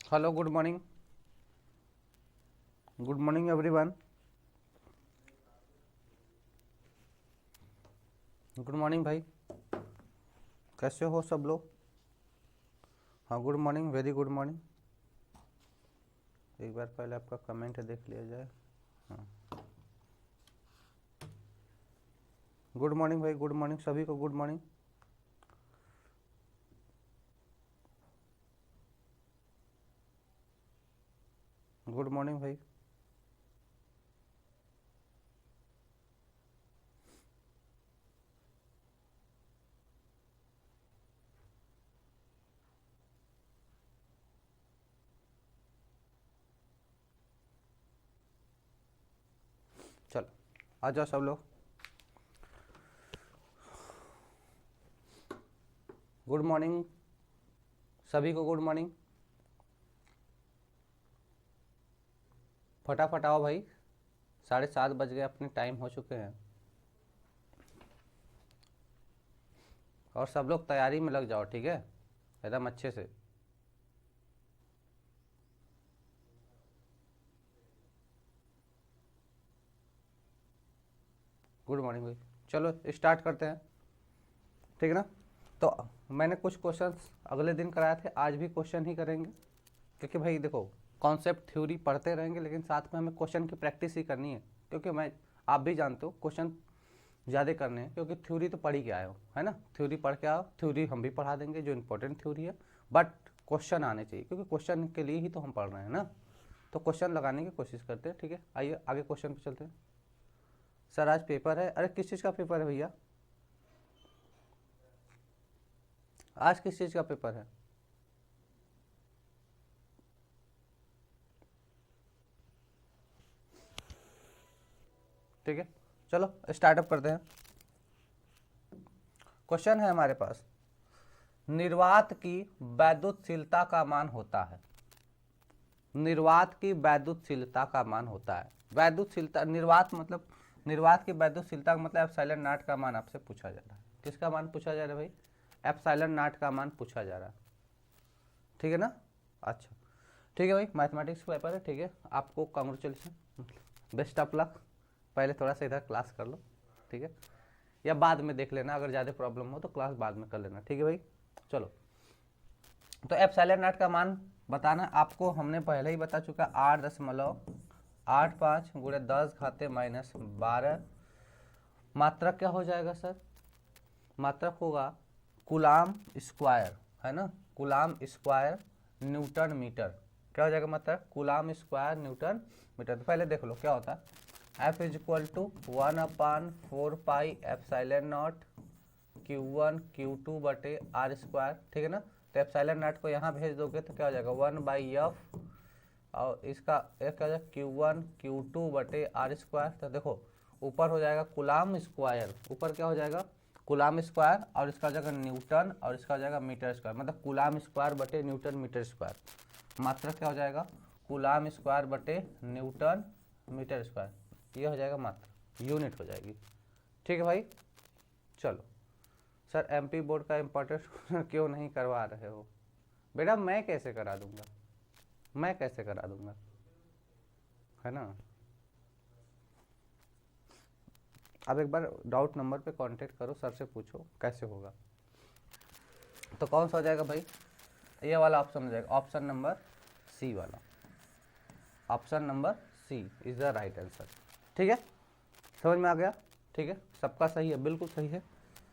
Hello, good morning everyone. Good morning भाई, कैसे हो सब लोग? हाँ, good morning, very good morning. एक बार पहले आपका कमेंट देख लिया जाए। हाँ, गुड मॉर्निंग भाई, गुड मॉर्निंग सभी को, गुड मॉर्निंग। गुड मॉर्निंग भाई। चलो आ जाओ सब लोग। गुड मॉर्निंग सभी को, गुड मॉर्निंग। फटाफट आओ भाई, 7:30 बज गए, अपने टाइम हो चुके हैं। और सब लोग तैयारी में लग जाओ, ठीक है, एकदम अच्छे से। गुड मॉर्निंग भाई। चलो स्टार्ट करते हैं, ठीक है ना। तो मैंने कुछ क्वेश्चंस अगले दिन कराए थे, आज भी क्वेश्चन ही करेंगे, क्योंकि भाई देखो, कॉन्सेप्ट थ्योरी पढ़ते रहेंगे लेकिन साथ में हमें क्वेश्चन की प्रैक्टिस ही करनी है। क्योंकि मैं, आप भी जानते हो, क्वेश्चन ज़्यादा करने हैं, क्योंकि थ्योरी तो पढ़ ही के आए हो, है ना। थ्योरी पढ़ के आओ, थ्योरी हम भी पढ़ा देंगे जो इंपॉर्टेंट थ्योरी है, बट क्वेश्चन आने चाहिए, क्योंकि क्वेश्चन के लिए ही तो हम पढ़ रहे हैं ना। तो क्वेश्चन लगाने की कोशिश करते हैं, ठीक है। आइए आगे क्वेश्चन पे चलते हैं। सर आज पेपर है? अरे किस चीज़ का पेपर है भैया? आज किस चीज़ का पेपर है? ठीक है, चलो स्टार्टअप करते हैं। क्वेश्चन है हमारे पास, निर्वात की वैद्युतशीलता का मान होता है। निर्वात की वैद्युतशीलता का मान होता है। वैद्युतशीलता, निर्वात मतलब, निर्वात की वैद्युतशीलता का मतलब एप्सिलॉन नॉट का मान आपसे पूछा जा रहा है। किसका मान पूछा जा रहा है भाई? एप्सिलॉन नॉट का मान पूछा जा रहा है, ठीक है ना। अच्छा, ठीक है भाई, मैथमेटिक्स का पेपर है, ठीक है। आपको कांग्रेचुलेसन, बेस्ट ऑफ लक। पहले थोड़ा सा इधर क्लास कर लो, ठीक है, या बाद में देख लेना, अगर ज़्यादा प्रॉब्लम हो तो क्लास बाद में कर लेना, ठीक है भाई। चलो, तो एप्सिलॉन नॉट का मान बताना आपको हमने पहले ही बता चुका, 8.85 गुणे 10⁻⁻12। मात्रक क्या हो जाएगा सर? मात्रक होगा कूलाम स्क्वायर, है ना, कूलाम स्क्वायर न्यूटन मीटर। क्या हो जाएगा मात्रक? Coulomb square newton metre. तो पहले देख लो क्या होता है, F is equal to 1/4πε0 Q1 Q2 बटे आर स्क्वायर, ठीक है ना। तो एप्सिलॉन नॉट को यहाँ भेज दोगे तो क्या हो जाएगा, 1/f, और इसका एक क्या हो जाएगा, Q1 Q2 बटे आर स्क्वायर। तो देखो ऊपर हो जाएगा कूलाम स्क्वायर, ऊपर क्या हो जाएगा, कूलाम स्क्वायर, और इसका हो जाएगा न्यूटन, और इसका हो जाएगा मीटर स्क्वायर, मतलब कूलाम स्क्वायर बटे न्यूटन मीटर स्क्वायर। मात्रक क्या हो जाएगा, कूलाम स्क्वायर बटे न्यूटन मीटर स्क्वायर, ये हो जाएगा मात्रक, यूनिट हो जाएगी, ठीक है भाई। चलो सर, एमपी बोर्ड का इम्पोर्टेंट क्यों नहीं करवा रहे हो? बेटा मैं कैसे करा दूंगा, मैं कैसे करा दूंगा, है ना। अब एक बार डाउट नंबर पे कांटेक्ट करो, सर से पूछो कैसे होगा। तो कौन सा हो जाएगा भाई? ये वाला ऑप्शन हो जाएगा, ऑप्शन नंबर सी वाला, option number C is the right answer, ठीक है। समझ में आ गया? ठीक है, सबका सही है, बिल्कुल सही है।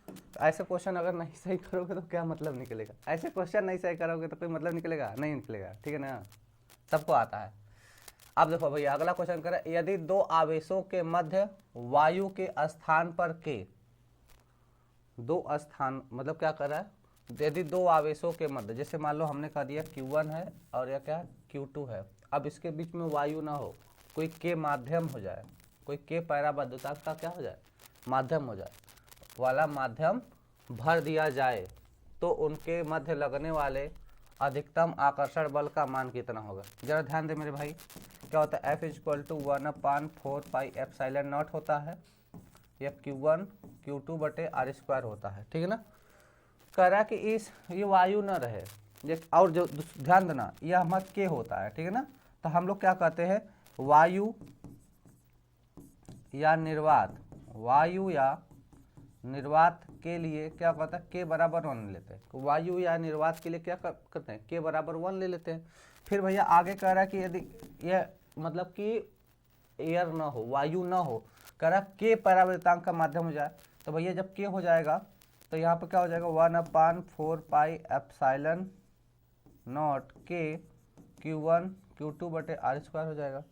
तो ऐसे क्वेश्चन अगर नहीं सही करोगे तो क्या मतलब निकलेगा? ऐसे क्वेश्चन नहीं सही करोगे तो कोई मतलब निकलेगा? नहीं निकलेगा, ठीक है ना, सबको आता है। अब देखो भैया, अगला क्वेश्चन करें, यदि दो आवेशों के मध्य वायु के स्थान पर के, दो स्थान मतलब क्या कर रहा है, यदि दो आवेशों के मध्य, जैसे मान लो हमने कह दिया Q1 है और यह क्या है, Q2 है, अब इसके बीच में वायु ना हो, कोई के माध्यम हो जाए, कोई के पैराबद्धता का क्या हो जाए, माध्यम हो जाए, वाला माध्यम भर दिया जाए, तो उनके मध्य लगने वाले अधिकतम आकर्षण बल का मान कितना होगा? जरा ध्यान दे मेरे भाई, क्या होता है, F इज इक्वल टू 1/4πε0 होता है, या Q1 Q2 बटे आर स्क्वायर होता है, ठीक है ना। कह रहा है कि इस ये वायु न रहे, ये और जो ध्यान देना यह हमारा के होता है, ठीक है ना। तो हम लोग क्या कहते हैं, वायु या निर्वात, वायु या निर्वात के लिए क्या कहता है के बराबर 1 लेते हैं। वायु या निर्वात के लिए क्या करते हैं, के बराबर 1 ले लेते हैं। फिर भैया आगे कह रहा है कि यदि यह मतलब कि एयर ना हो, वायु ना हो, कह रहा के परावर्तांक का माध्यम हो जाए, तो भैया जब के हो जाएगा तो यहाँ पर क्या हो जाएगा 1/4 पाई एप्सिलॉन नॉट के Q1 Q2 बटे r² हो जाएगा।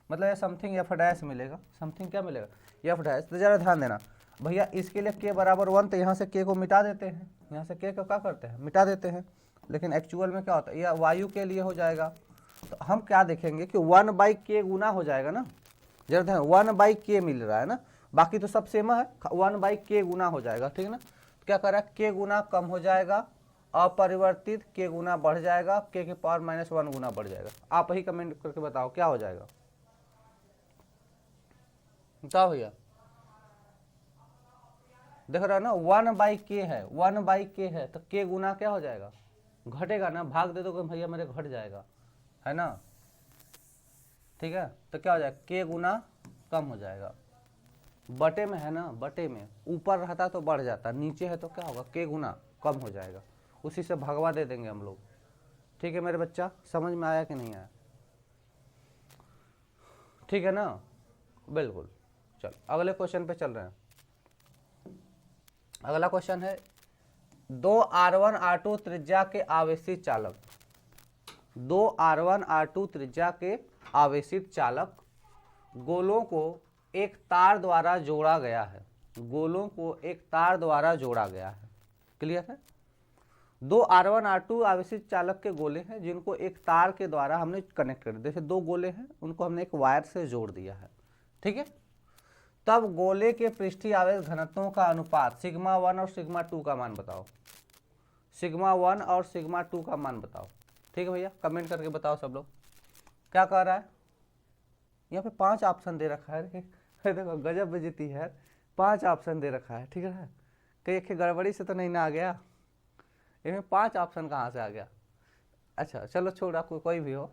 मतलब ये समथिंग एफ डैश मिलेगा, समथिंग क्या मिलेगा एफ डैश। तो जरा ध्यान देना भैया, इसके लिए के बराबर 1, तो यहाँ से के को मिटा देते हैं, यहाँ से के को क्या करते हैं मिटा देते हैं। लेकिन एक्चुअल में क्या होता है, यह वायु के लिए हो जाएगा। तो हम क्या देखेंगे कि 1/k गुना हो जाएगा ना, जरा ध्यान 1/k मिल रहा है ना, बाकी तो सब सेम है, 1/k गुना हो जाएगा, ठीक है ना। तो क्या कर रहा है के गुना कम हो जाएगा, अपरिवर्तित के गुना बढ़ जाएगा, के पावर -1 गुना बढ़ जाएगा। आप ही कमेंट करके बताओ क्या हो जाएगा, बताओ भैया। देख रहा है ना 1/k है, 1/k है, तो के गुना क्या हो जाएगा, घटेगा ना, भाग दे दो भैया मेरे घट जाएगा, है ना, ठीक है। तो क्या हो जाएगा के गुना कम हो जाएगा, बटे में है ना, बटे में ऊपर रहता तो बढ़ जाता, नीचे है तो क्या होगा के गुना कम हो जाएगा, उसी से भगवा दे देंगे हम लोग। ठीक है मेरे बच्चा, समझ में आया कि नहीं आया, ठीक है ना, बिल्कुल। चल अगले क्वेश्चन पे चल रहे हैं। अगला क्वेश्चन है 2r1 r2 त्रिज्या के आवेशित चालक, 2r1 r2 त्रिज्या के आवेशित चालक गोलों को एक तार द्वारा जोड़ा गया है, गोलों को एक तार द्वारा जोड़ा गया है, क्लियर है। 2r1 r2 आवेशित चालक के गोले हैं जिनको एक तार के द्वारा हमने कनेक्ट कर दिया, जैसे 2 गोले हैं उनको हमने एक वायर से जोड़ दिया है, ठीक है। तब गोले के पृष्ठीय आवेश घनत्वों का अनुपात σ1 और σ2 का मान बताओ, σ1 और σ2 का मान बताओ, ठीक है भैया, कमेंट करके बताओ सब लोग। क्या कह रहा है, यहाँ पे 5 ऑप्शन दे रखा है, देखो गजब बेइज्जती है, 5 ऑप्शन दे रखा है, ठीक है। कहीं गड़बड़ी से तो नहीं ना आ गया, इसमें 5 ऑप्शन कहाँ से आ गया। अच्छा चलो छोड़ा, कोई भी हो,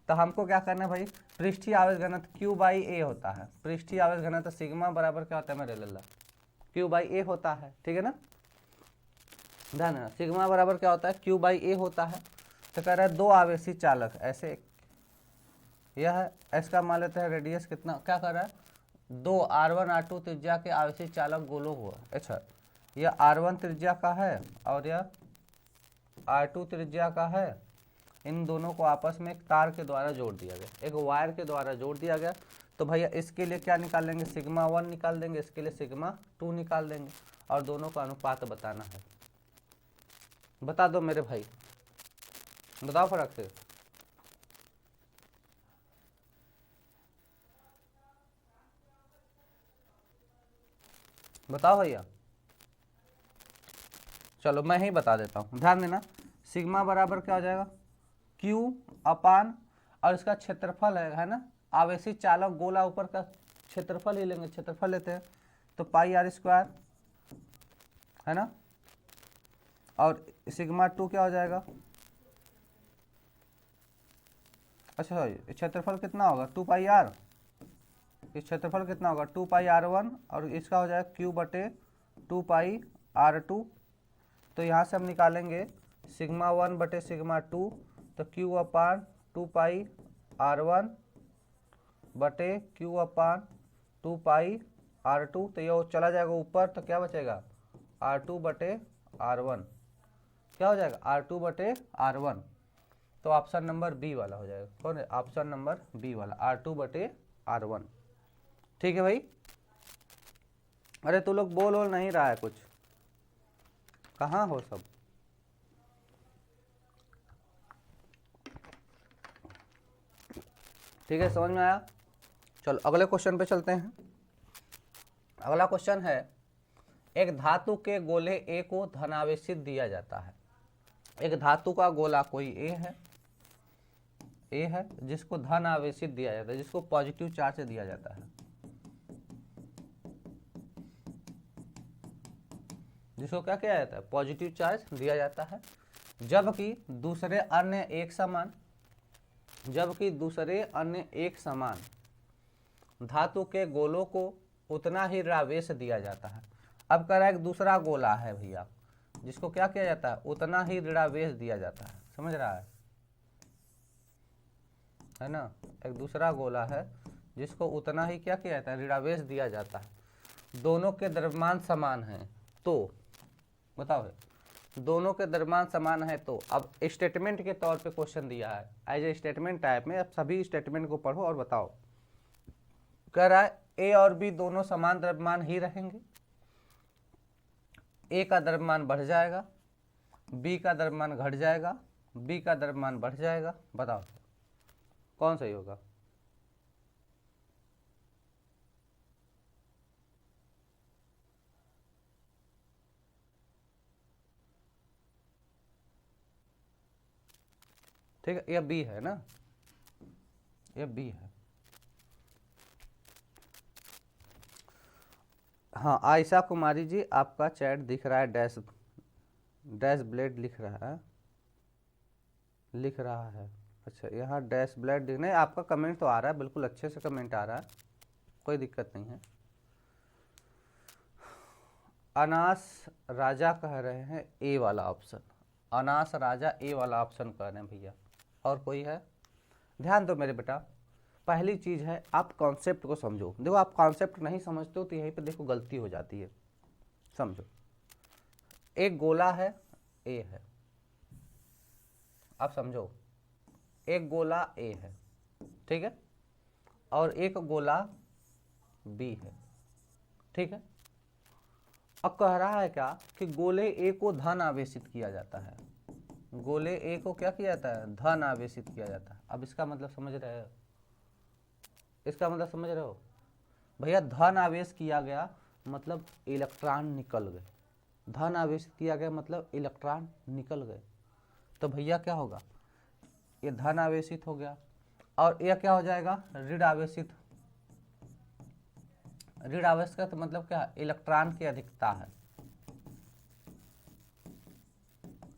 तो हमको क्या करना है भाई, पृष्ठीय आवेश घनत्व Q/A होता है, पृष्ठीय आवेश घनत्व सिग्मा बराबर क्या होता है मेरे लल्ला, Q/A होता है, ठीक है ना। ध्यान देना सिग्मा बराबर क्या होता है Q/A होता है। तो कह रहा है 2 आवेशी चालक, ऐसे यह है, इसका मान लेते हैं रेडियस कितना, क्या कर रहा है 2 r1 r2 त्रिज्या के आवेशी चालक गोलों हुआ। अच्छा यह r1 त्रिज्या का है और यह r2 त्रिज्या का है, इन दोनों को आपस में एक तार के द्वारा जोड़ दिया गया, एक वायर के द्वारा जोड़ दिया गया। तो भैया इसके लिए क्या निकाल लेंगे, σ1 निकाल देंगे, इसके लिए σ2 निकाल देंगे और दोनों का अनुपात बताना है। बता दो मेरे भाई, बताओ फर्क से। बताओ भैया, चलो मैं ही बता देता हूँ, ध्यान देना। सिग्मा बराबर क्या हो जाएगा Q/, और इसका क्षेत्रफल है ना, आवेशित चालक गोला ऊपर का क्षेत्रफल ही लेंगे, क्षेत्रफल लेते हैं तो πr² है ना, और σ2 क्या हो जाएगा, अच्छा क्षेत्रफल कितना होगा 2πr, इस क्षेत्रफल कितना होगा 2πr1 और इसका हो जाएगा Q/2πr2। तो यहाँ से हम निकालेंगे σ1 बटे σ2, तो Q/2πr1 बटे Q/2πr2, तो ये चला जाएगा ऊपर, तो क्या बचेगा r2 बटे r1, क्या हो जाएगा r2 बटे r1। तो ऑप्शन नंबर बी वाला हो जाएगा, कौन है ऑप्शन नंबर बी वाला, r2 बटे r1, ठीक है भाई। अरे तू लोग बोल नहीं रहा है कुछ, कहाँ हो सब, ठीक है समझ में आया। चलो अगले क्वेश्चन पे चलते हैं। अगला क्वेश्चन है एक धातु के गोले A को धनावेशित दिया जाता है, एक धातु का गोला कोई A है जिसको धन आवेशित दिया जाता है, जिसको पॉजिटिव चार्ज से दिया जाता है, जिसको क्या किया जाता है पॉजिटिव चार्ज दिया जाता है। जबकि दूसरे अन्य एक समान धातु के गोलों को उतना ही ऋणावेश दिया जाता है। अब कह रहा है एक दूसरा गोला है भैया, जिसको क्या किया जाता है, उतना ही ऋणावेश दिया जाता है। समझ रहा है ना। एक दूसरा गोला है जिसको उतना ही क्या किया जाता है, ऋणावेश दिया जाता है। दोनों के द्रव्यमान समान हैं तो बताओ है, दोनों के द्रव्यमान समान है तो अब स्टेटमेंट के तौर पे क्वेश्चन दिया है एज ए स्टेटमेंट टाइप में। अब सभी स्टेटमेंट को पढ़ो और बताओ। कह रहा है ए और बी दोनों समान द्रव्यमान ही रहेंगे, ए का द्रव्यमान बढ़ जाएगा, बी का द्रव्यमान घट जाएगा, बी का द्रव्यमान बढ़ जाएगा। बताओ कौन सही होगा। ठीक है, यह बी है ना, यह बी है। हाँ आयशा कुमारी जी, आपका चैट दिख रहा है, डैश ब्लेड लिख रहा है। अच्छा यहाँ डैश ब्लेड दिख नहीं, आपका कमेंट तो आ रहा है, बिल्कुल अच्छे से कमेंट आ रहा है, कोई दिक्कत नहीं है। अनास राजा कह रहे हैं ए वाला ऑप्शन, अनास राजा ए वाला ऑप्शन कह रहे हैं भैया। और कोई है? ध्यान दो मेरे बेटा, पहली चीज है आप कॉन्सेप्ट को समझो। देखो आप कॉन्सेप्ट नहीं समझते हो तो यहीं पे देखो गलती हो जाती है। समझो, एक गोला है ए है, आप समझो, एक गोला ए है, ठीक है, और एक गोला बी है, ठीक है। अब कह रहा है क्या कि गोले ए को धन आवेशित किया जाता है, गोले ए को क्या किया जाता है, धन आवेशित किया जाता है। अब इसका मतलब समझ रहे हो, इसका मतलब समझ रहे हो भैया, धन आवेश किया गया मतलब इलेक्ट्रॉन निकल गए, धन आवेशित किया गया मतलब इलेक्ट्रॉन निकल गए। तो भैया क्या होगा, ये धन आवेशित हो गया और यह क्या हो जाएगा, ऋण आवेशित। ऋण आवेश का तो मतलब क्या है, इलेक्ट्रॉन की अधिकता है,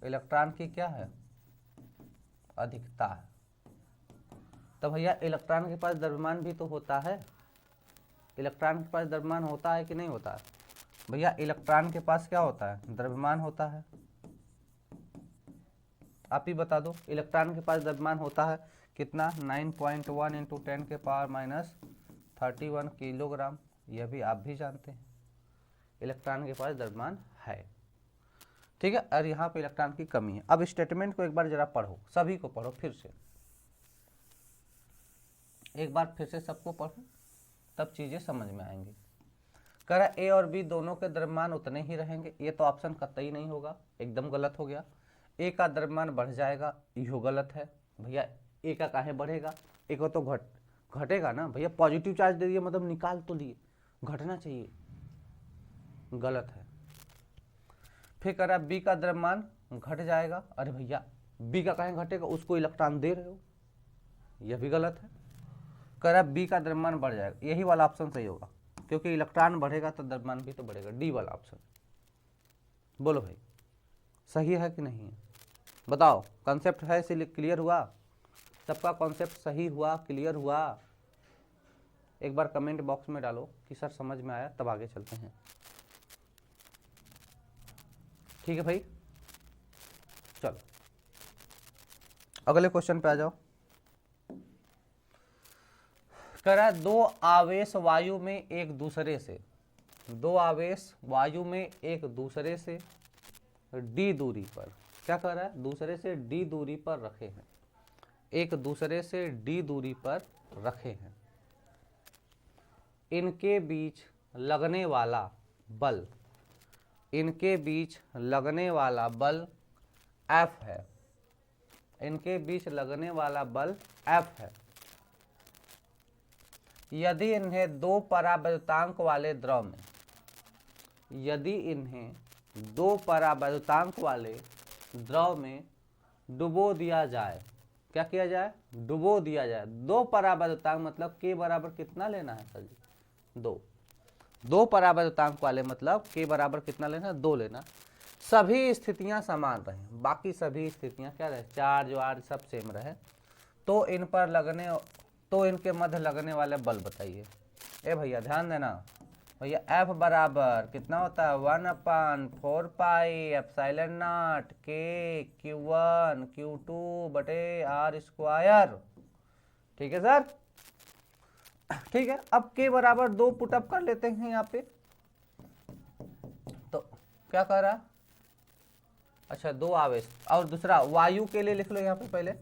इलेक्ट्रॉन की क्या है, अधिकता है। तो भैया इलेक्ट्रॉन के पास द्रव्यमान भी तो होता है, इलेक्ट्रॉन के पास द्रव्यमान होता है कि नहीं होता है भैया, इलेक्ट्रॉन के पास क्या होता है, द्रव्यमान होता है। आप ही बता दो, इलेक्ट्रॉन के पास द्रव्यमान होता है कितना, 9.1 इंटू 10 के पावर माइनस 31 किलोग्राम। यह भी आप भी जानते हैं, इलेक्ट्रॉन के पास द्रव्यमान है, ठीक है। और यहाँ पे इलेक्ट्रॉन की कमी है। अब स्टेटमेंट को एक बार जरा पढ़ो, सभी को पढ़ो फिर से, एक बार फिर से सबको पढ़ो, तब चीजें समझ में आएंगी। कह रहा ए और बी दोनों के द्रव्यमान उतने ही रहेंगे, ये तो ऑप्शन कतई नहीं होगा, एकदम गलत हो गया। ए का द्रव्यमान बढ़ जाएगा, यो गलत है भैया, ए का काहे बढ़ेगा, ए को तो घटेगा ना भैया, पॉजिटिव चार्ज दे दिए मतलब निकाल तो लिए, घटना चाहिए, गलत है। फिर कह रहा बी का द्रव्यमान घट जाएगा, अरे भैया बी का काहे घटेगा, उसको इलेक्ट्रॉन दे रहे हो, यह भी गलत है। कह रहा बी का द्रव्यमान बढ़ जाएगा, यही वाला ऑप्शन सही होगा, क्योंकि इलेक्ट्रॉन बढ़ेगा तो द्रव्यमान भी तो बढ़ेगा, डी वाला ऑप्शन। बोलो भाई सही है कि नहीं है, बताओ। कॉन्सेप्ट है इसलिए क्लियर हुआ, सबका कॉन्सेप्ट सही हुआ, क्लियर हुआ। एक बार कमेंट बॉक्स में डालो कि सर समझ में आया, तब आगे चलते हैं, ठीक है भाई। चलो अगले क्वेश्चन पे आ जाओ। कह रहा है दो आवेश वायु में एक दूसरे से, दो आवेश वायु में एक दूसरे से डी दूरी पर, क्या कह रहा है, दूसरे से डी दूरी पर रखे हैं, एक दूसरे से डी दूरी पर रखे हैं। इनके बीच लगने वाला बल, इनके बीच लगने वाला बल F है, इनके बीच लगने वाला बल F है। यदि इन्हें दो परावैद्युतांक वाले द्रव में, यदि इन्हें दो परावैद्युतांक वाले द्रव में डुबो दिया जाए, क्या किया जाए, डुबो दिया जाए। दो परावैद्युतांक मतलब के बराबर कितना लेना है सर जी, दो, दो परावैद्युतांक वाले मतलब के बराबर कितना लेना है, दो लेना। सभी स्थितियां समान रहें, बाकी सभी स्थितियां क्या रहे, चार्ज वार्ज सब सेम रहे, तो इन पर लगने, तो इनके मध्य लगने वाले बल बताइए। ए भैया ध्यान देना भैया, F बराबर कितना होता है 1/4 पाई एप्सिलॉन के Q1 Q2 बटे R स्क्वायर। ठीक है सर, ठीक है। अब K बराबर 2 पुटअप कर लेते हैं यहाँ पे, तो क्या कर रहा है, अच्छा 2 आवेश, और दूसरा वायु के लिए लिख लो यहाँ पे पहले,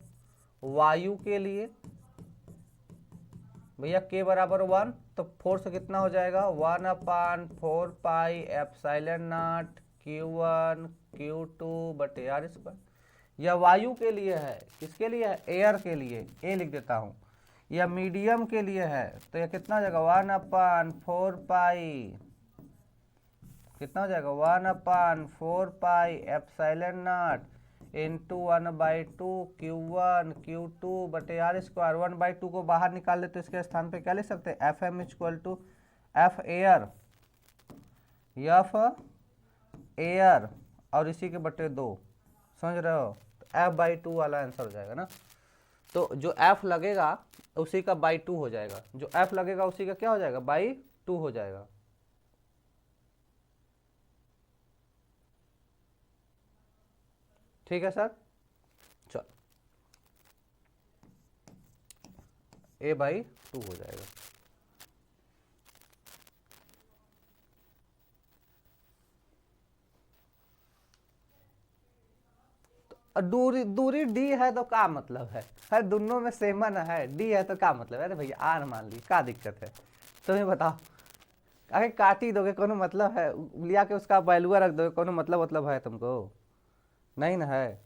वायु के लिए भैया K बराबर 1, तो फोर्स कितना हो जाएगा 1/4 पाई एप्सिलॉन Q1 Q2 बटे R स्क्वायर। यह वायु के लिए है, किसके लिए है, एयर के लिए, ए लिख देता हूँ। यह मीडियम के लिए है, तो यह कितना हो जाएगा 1/4 पाई, कितना हो जाएगा 1/4 pi epsilon into 1/2 Q1 Q2 बटे R स्क्वायर। 1/2 को बाहर निकाल ले तो इसके स्थान पे क्या लिख सकते हैं, FM equal to F air, F air और इसी के बटे 2, समझ रहे हो, तो F/2 वाला आंसर हो जाएगा ना। तो जो F लगेगा उसी का /2 हो जाएगा, जो F लगेगा उसी का क्या हो जाएगा, /2 हो जाएगा। ठीक है सर, चल A/2 हो जाएगा। तो दूरी दूरी D है तो क्या मतलब है दोनों में सेमन है, D है तो क्या मतलब है, अरे भैया R मान ली, क्या दिक्कत है, तुम्हें बताओ, अरे काट ही दोगे कोनो मतलब है, लिया के उसका वैल्यू रख दोगे कोनो मतलब है तुमको, नहीं ना है।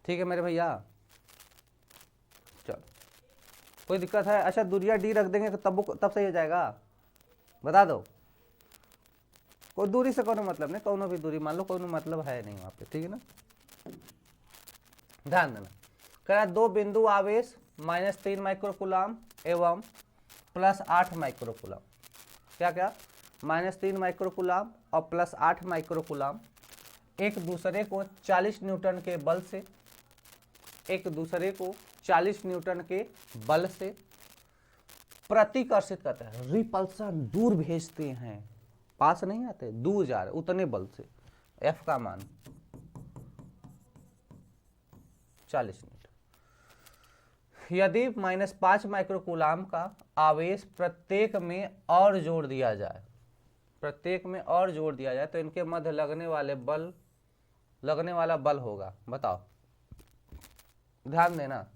ठीक है मेरे भैया, चलो कोई दिक्कत है, अच्छा दूरिया D रख देंगे तो तब सही हो जाएगा, बता दो। कोई दूरी से कोनो मतलब नहीं, कोनो भी दूरी मान लो, कोनो मतलब है नहीं वहां पे, ठीक है ना। ध्यान देना, कह दो बिंदु आवेश -3 माइक्रोकूलाम एवं +8 माइक्रोकूलाम, क्या क्या, -3 माइक्रोकूलाम और +8 माइक्रोकूलाम एक दूसरे को 40 न्यूटन के बल से, एक दूसरे को 40 न्यूटन के बल से प्रतिकर्षित करते हैं, रिपल्सन, दूर भेजते हैं, पास नहीं आते, दूर जा रहे उतने बल से, F का मान 40 न्यूटन। यदि -5 माइक्रोकूलाम का आवेश प्रत्येक में और जोड़ दिया जाए, प्रत्येक में और जोड़ दिया जाए तो इनके मध्य लगने वाला बल होगा, बताओ। ध्यान देना,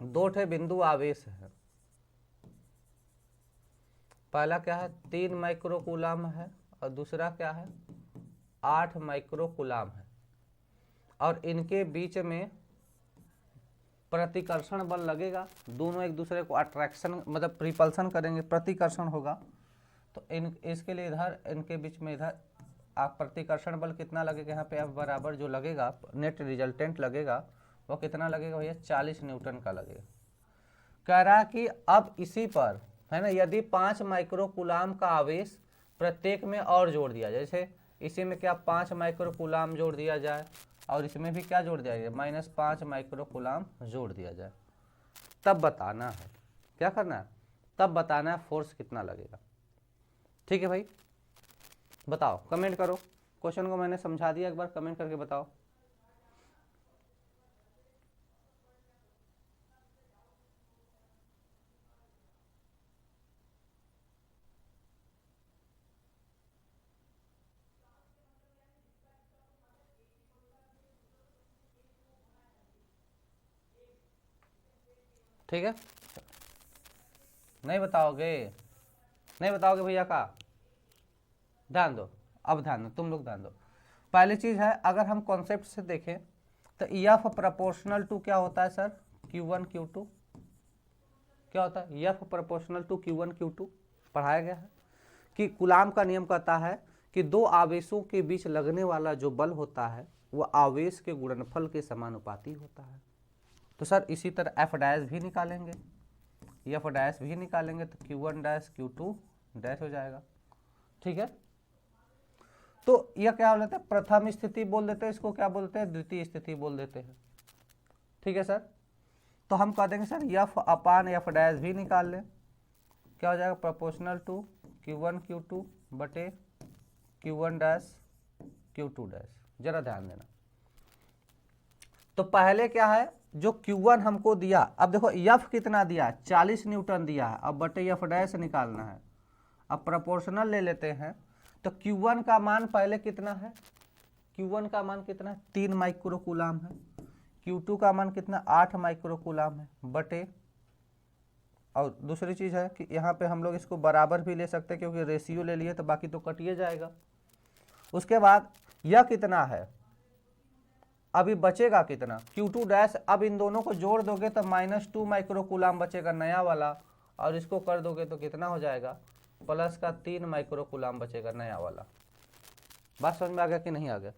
2 ठे बिंदु आवेश है, पहला क्या है 3 माइक्रोकूलाम है और दूसरा क्या है 8 माइक्रोकूलाम है, और इनके बीच में प्रतिकर्षण बल लगेगा, दोनों एक दूसरे को अट्रैक्शन मतलब रिपल्सन करेंगे, प्रतिकर्षण होगा, तो इसके लिए इधर इनके बीच में इधर आप प्रतिकर्षण बल कितना लगेगा, यहाँ पे F बराबर जो लगेगा नेट रिजल्टेंट लगेगा वो कितना लगेगा भैया 40 न्यूटन का लगेगा। कह रहा कि अब इसी पर है ना, यदि 5 माइक्रोकूलाम का आवेश प्रत्येक में और जोड़ दिया जाए, जैसे इसी में क्या 5 माइक्रोकूलाम जोड़ दिया जाए और इसमें भी क्या जोड़ दिया जाए -5 माइक्रोकूलाम जोड़ दिया जाए, तब बताना है, क्या करना है, तब बताना है फोर्स कितना लगेगा। ठीक है भाई, बताओ, कमेंट करो, क्वेश्चन को मैंने समझा दिया, एक बार कमेंट करके बताओ। ठीक है, नहीं बताओगे, नहीं बताओगे भैया का, ध्यान दो, अब ध्यान दो, तुम लोग ध्यान दो। पहली चीज है, अगर हम कॉन्सेप्ट से देखें तो EF प्रोपोर्शनल टू क्या होता है सर, Q1 Q2, क्या होता है EF proportional to Q1 Q2 पढ़ाया गया है कि कूलाम का नियम कहता है कि दो आवेशों के बीच लगने वाला जो बल होता है वह आवेश के गुणनफल के समानुपाती होता है। तो सर इसी तरह F' भी निकालेंगे, F' भी निकालेंगे, तो Q1' Q2 डैश हो जाएगा। ठीक है, तो यह क्या बोल देते हैं, प्रथम स्थिति बोल देते हैं, इसको क्या बोलते हैं, द्वितीय स्थिति बोल देते हैं। ठीक है सर, तो हम कह देंगे sir F upon F dash भी निकाल लें, क्या हो जाएगा, प्रोपोर्शनल टू Q1 Q2 बटे Q1 डैश Q2 डैश। जरा ध्यान देना, तो पहले क्या है, जो Q1 हमको दिया, अब देखो F कितना दिया, 40 न्यूटन दिया है, अब बटे एफ डैश निकालना है। अब प्रोपोर्शनल ले लेते हैं, तो Q1 का मान पहले कितना है, Q1 का मान कितना है, 3 माइक्रो कूलाम है। Q2 का मान कितना, 8 माइक्रो कूलाम है, बटे, और दूसरी चीज़ है कि यहाँ पे हम लोग इसको बराबर भी ले सकते हैं, क्योंकि रेशियो ले लिए तो बाकी तो कटिए जाएगा। उसके बाद यह कितना है, अभी बचेगा कितना, Q2 डैश, अब इन दोनों को जोड़ दोगे तो -2 माइक्रो कूलाम बचेगा नया वाला, और इसको कर दोगे तो कितना हो जाएगा, प्लस का 3 माइक्रो कूलाम बचेगा नया वाला। बात समझ में आ गया कि नहीं आ गया,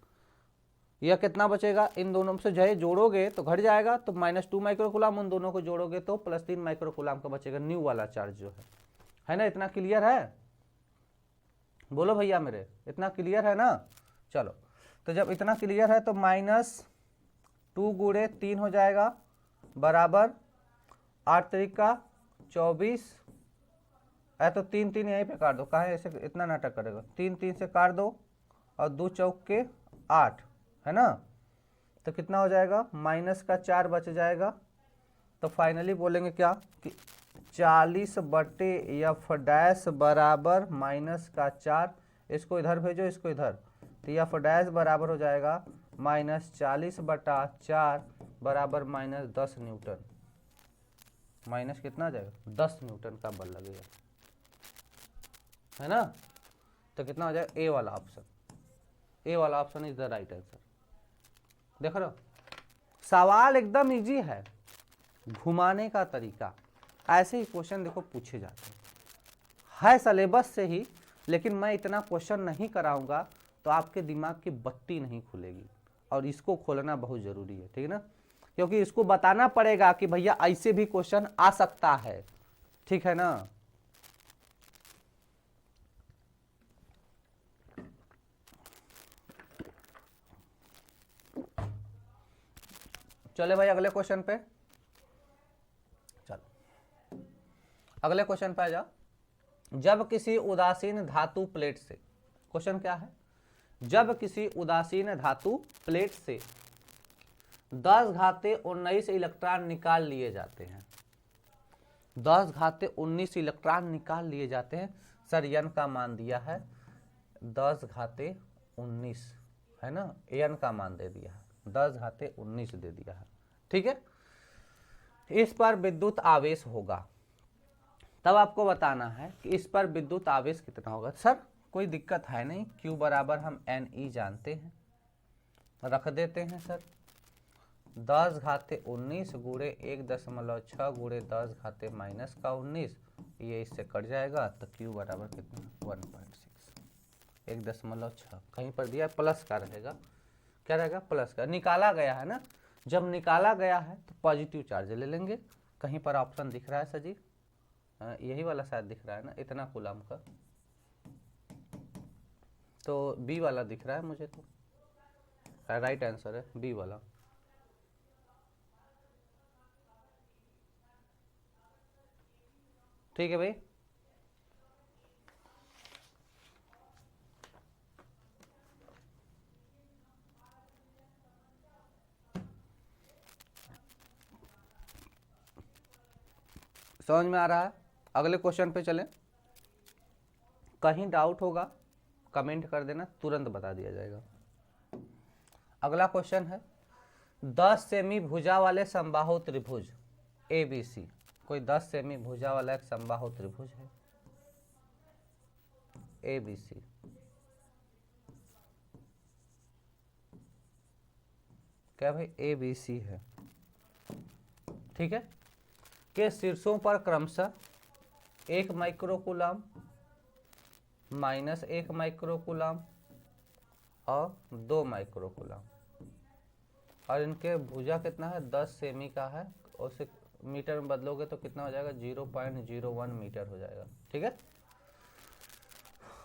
यह कितना बचेगा, इन दोनों से जो है जोड़ोगे तो घट जाएगा, तो -2 माइक्रो कूलाम, उन दोनों को जोड़ोगे तो +3 माइक्रो कूलाम का बचेगा न्यू वाला चार्ज जो है ना। इतना क्लियर है, बोलो भैया मेरे, इतना क्लियर है ना। चलो, तो जब इतना क्लियर है तो -2 गुणे 3 हो जाएगा बराबर 8 तरीका 24, तो 3 3 यहीं पे काट दो, कहाँ ऐसे इतना नाटक करेगा, 3 3 से काट दो, और 2 चौक के 8 है ना, तो कितना हो जाएगा, -4 बच जाएगा। तो फाइनली बोलेंगे क्या कि 40 बटे एफ डैश बराबर -4, इसको इधर भेजो, इसको इधर, तो एफ डैश बराबर हो जाएगा -40/4 बराबर -10 न्यूटन। माइनस कितना आ जाएगा, 10 न्यूटन का बल लगेगा, है ना। तो कितना हो जाएगा, ए वाला ऑप्शन, ए वाला option is the right answer. देख रहे हो, सवाल एकदम इजी है, घुमाने का तरीका, ऐसे ही क्वेश्चन देखो पूछे जाते हैं सिलेबस से ही, लेकिन मैं इतना क्वेश्चन नहीं कराऊंगा तो आपके दिमाग की बत्ती नहीं खुलेगी, और इसको खोलना बहुत जरूरी है, ठीक है ना, क्योंकि इसको बताना पड़ेगा कि भैया ऐसे भी क्वेश्चन आ सकता है, ठीक है ना। चले भाई अगले क्वेश्चन पे, चलो अगले क्वेश्चन पे आ जाओ। जब किसी उदासीन धातु प्लेट से, क्वेश्चन क्या है, जब किसी उदासीन धातु प्लेट से 10⁻19 इलेक्ट्रॉन निकाल लिए जाते हैं, 10⁻19 इलेक्ट्रॉन निकाल लिए जाते हैं, सर एन का मान दिया है 10⁻19 है ना, एन का मान दे दिया है 10⁻19 दे दिया है, ठीक है। इस पर विद्युत आवेश होगा, तब आपको बताना है कि इस पर विद्युत आवेश कितना होगा। सर कोई दिक्कत है नहीं, Q बराबर हम NE जानते हैं, रख देते हैं सर, 10⁻19 गुणे 1.6 गुणे 10⁻⁻19, ये इससे कट जाएगा, तो Q बराबर कितना 1.6, 1.6 कहीं पर दिया प्लस का रहेगा, क्या रहेगा प्लस का, निकाला गया है ना, जब निकाला गया है तो पॉजिटिव चार्ज ले लेंगे। कहीं पर ऑप्शन दिख रहा है सर जी, यही वाला शायद दिख रहा है ना, इतना कूलम का, तो बी वाला दिख रहा है मुझे, तो राइट आंसर है बी वाला। ठीक है भाई, समझ में आ रहा है। अगले क्वेश्चन पे चलें, कहीं डाउट होगा कमेंट कर देना, तुरंत बता दिया जाएगा। अगला क्वेश्चन है, 10 सेमी भुजा वाले समबाहु त्रिभुज ABC, कोई 10 सेमी भुजा वाला एक समबाहु त्रिभुज है ABC, क्या भाई ABC है, ठीक है, के शीर्षों पर क्रमशः 1 माइक्रो कूलम, -1 माइक्रो कूलम और 2 माइक्रो कूलम, और इनके भुजा कितना है 10 सेमी का है, और उसे मीटर में बदलोगे तो कितना हो जाएगा 0.01 मीटर हो जाएगा, ठीक है।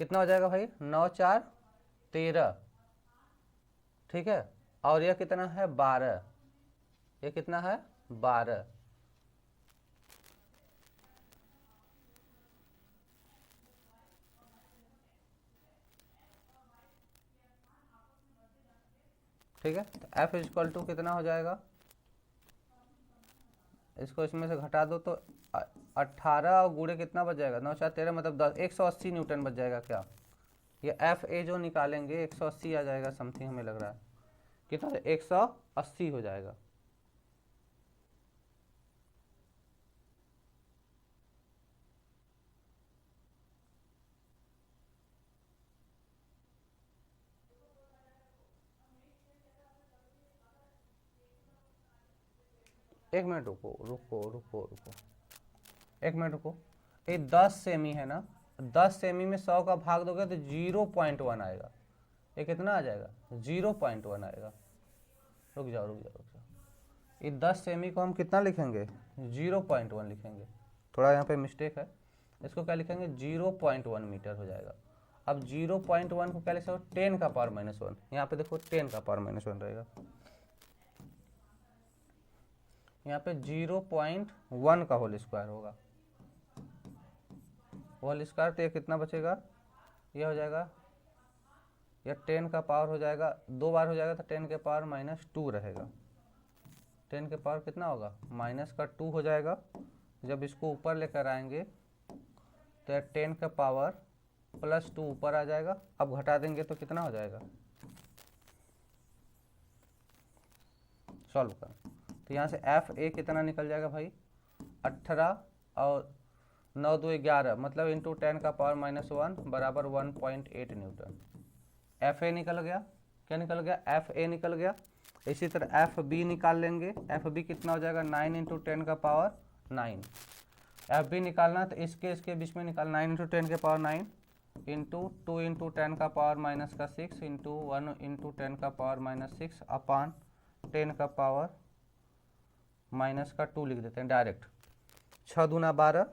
कितना हो जाएगा भाई, 9 4 13, ठीक है। और यह कितना है 12, ये कितना है 12, ठीक है। तो f इक्वल टू कितना हो जाएगा, इसको इसमें से घटा दो तो 18 और गुणे कितना बच जाएगा, 9 4 13 मतलब 10, 180 न्यूटन बच जाएगा क्या। ये एफ ए जो निकालेंगे 180 आ जाएगा समथिंग, हमें लग रहा है कितना, 180 हो जाएगा। एक मिनट रुको रुको रुको रुको, एक मिनट रुको। ये 10 सेमी है ना, 10 सेमी में 100 का भाग दोगे तो 0.1 आएगा। ये कितना आ जाएगा, 0.1 आएगा। रुक जाओ रुक जाओ रुक जाओ, ये 10 सेमी को हम कितना लिखेंगे, 0.1 लिखेंगे। थोड़ा यहाँ पे मिस्टेक है, इसको क्या लिखेंगे, 0.1 मीटर हो जाएगा। अब 0.1 को क्या लिख सकते, 10 का पावर -1, यहाँ पे देखो 10 का पावर -1 रहेगा, यहाँ पे 0.1 का होल स्क्वायर होगा, होल स्क्वायर। तो ये कितना बचेगा, ये हो जाएगा, यह 10 का पावर हो जाएगा, 2 बार हो जाएगा तो 10 के पावर -2 रहेगा। 10 के पावर कितना होगा, -2 हो जाएगा। जब इसको ऊपर लेकर आएंगे तो यह 10 का पावर +2 ऊपर आ जाएगा। अब घटा देंगे तो कितना हो जाएगा, सॉल्व कर। तो यहाँ से एफ ए कितना निकल जाएगा भाई, 18 और 9 2 11 मतलब इंटू 10 का पावर -1 बराबर 1.8 न्यूटन। एफ ए निकल गया, क्या निकल गया, एफ ए निकल गया। इसी तरह एफ बी निकाल लेंगे, एफ बी कितना हो जाएगा, 9 इंटू 10 का पावर 9। एफ बी निकालना तो इसके बीच में निकाल, 9 इंटू 10 के पावर 9 इंटू 2 इंटू 10 का पावर -6 इंटू 1 इंटू 10 का पावर -6 अपान 10 का पावर -2 लिख देते हैं डायरेक्ट। 6 दूना 12,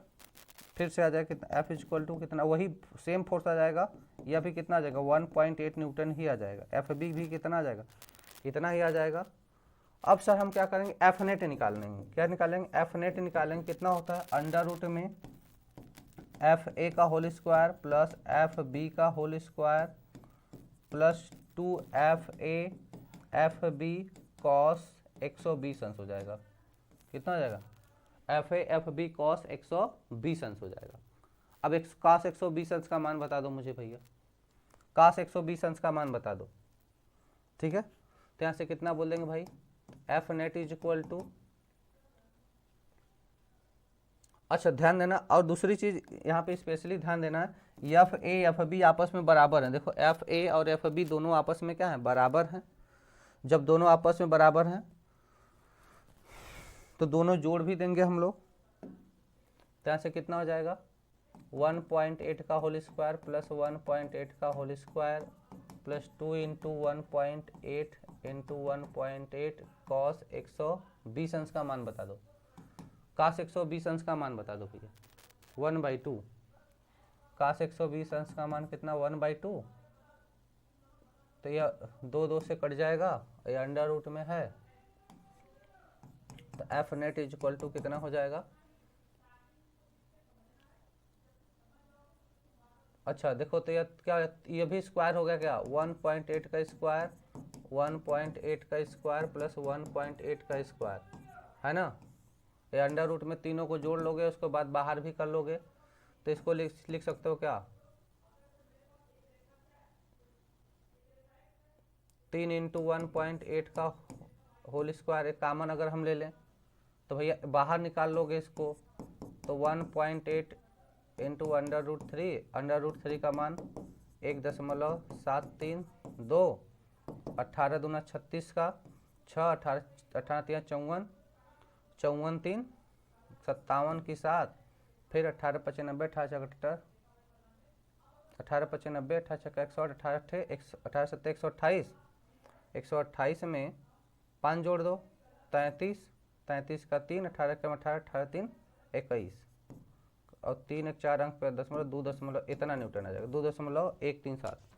फिर से आ जाएगा कितना, एफ इक्वल टू कितना, वही सेम फोर्स आ जाएगा, यह भी कितना आ जाएगा 1.8 न्यूटन ही आ जाएगा। एफ बी भी कितना आ जाएगा, इतना ही आ जाएगा। अब सर हम क्या करेंगे, एफ नेट निकालेंगे। क्या निकालेंगे, एफ नेट निकालेंगे। कितना होता है, अंडर रूट में एफ ए का whole square plus F B का whole square plus 2 F A F B cos 120 अंश हो जाएगा। कितना हो जाएगा, F A F B cos 120 अंश हो जाएगा। अब कॉस 120 अंश का मान बता दो मुझे भैया, कॉस 120 अंश का मान बता दो, ठीक है। तो यहाँ से कितना बोल देंगे भाई, F net is equal to, अच्छा ध्यान देना और दूसरी चीज यहाँ पे स्पेशली ध्यान देना है, एफ ए एफ बी आपस में बराबर हैं। देखो एफ ए और एफ बी दोनों आपस में क्या है, बराबर हैं। जब दोनों आपस में बराबर हैं तो दोनों जोड़ भी देंगे हम लोग। तो यहाँ से कितना हो जाएगा, 1.8 का होल स्क्वायर प्लस 1.8 का whole square plus 2 into 1.8 into 1.8 cos 120 अंश का मान बता दो, कॉस 120 अंश का मान बता दो भैया, 1/2। कॉस 120 अंश का मान कितना, 1/2। तो यह 2 2 से कट जाएगा, यह अंडर रूट में है। तो F net is equal to कितना हो जाएगा, अच्छा देखो तो यह क्या, ये भी स्क्वायर हो गया क्या, 1.8 का स्क्वायर 1.8 का स्क्वायर प्लस 1.8 का स्क्वायर है ना। ये अंडर रूट में तीनों को जोड़ लोगे, उसके बाद बाहर भी कर लोगे, तो इसको लिख सकते हो क्या, 3 इंटू 1.8 का होल स्क्वायर। एक कामन अगर हम ले लें तो भैया बाहर निकाल लोगे इसको, तो 1.8 इंटू √3, √3 का मान 1.732, 18 दूना 36 का 6, 18 3 54, 54 3 57 की 7, फिर 18 95 18 18 95 18 128 18 7 128, 128 में 5 जोड़ दो 33, 33 का 3, 18 का 18 18 3 21, और 3 एक 4 अंक पे 2 दशमलव इतना न्यूटन आ जाएगा, 2.137।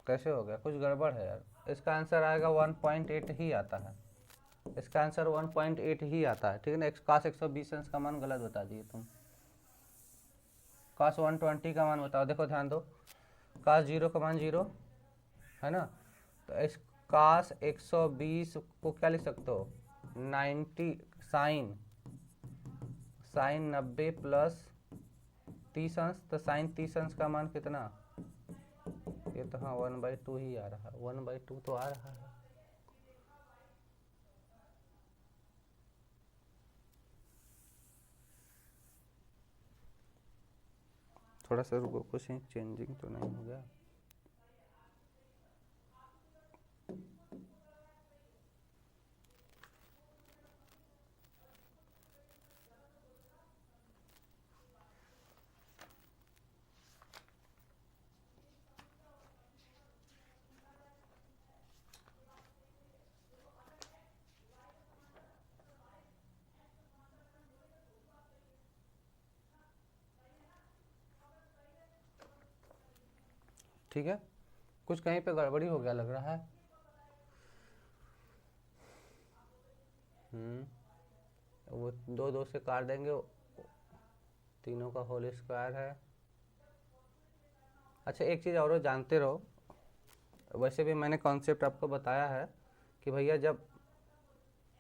कैसे हो गया, कुछ गड़बड़ है यार। इसका आंसर आएगा 1.8 ही आता है, इसका आंसर 1.8 ही आता है, ठीक है ना। काश 120 अंश का मान गलत बता दिए तुम। काश 120 का मान बताओ, देखो ध्यान दो, काश 0 का मान 0 है ना, तो इस काश 120 को क्या लिख सकते हो, 90 साइन साइन 90 प्लस 30 अंश, तो साइन 30 अंश का मान कितना, ये तो हाँ 1/2 ही आ रहा है, 1/2 तो आ रहा है। थोड़ा सा रुको, कुछ चेंजिंग तो नहीं हो गया। ठीक है, कुछ कहीं पे गड़बड़ी हो गया लग रहा है। वो 2 से काट देंगे, तीनों का होल स्क्वायर है। अच्छा एक चीज़ और जानते रहो, वैसे भी मैंने कॉन्सेप्ट आपको बताया है कि भैया जब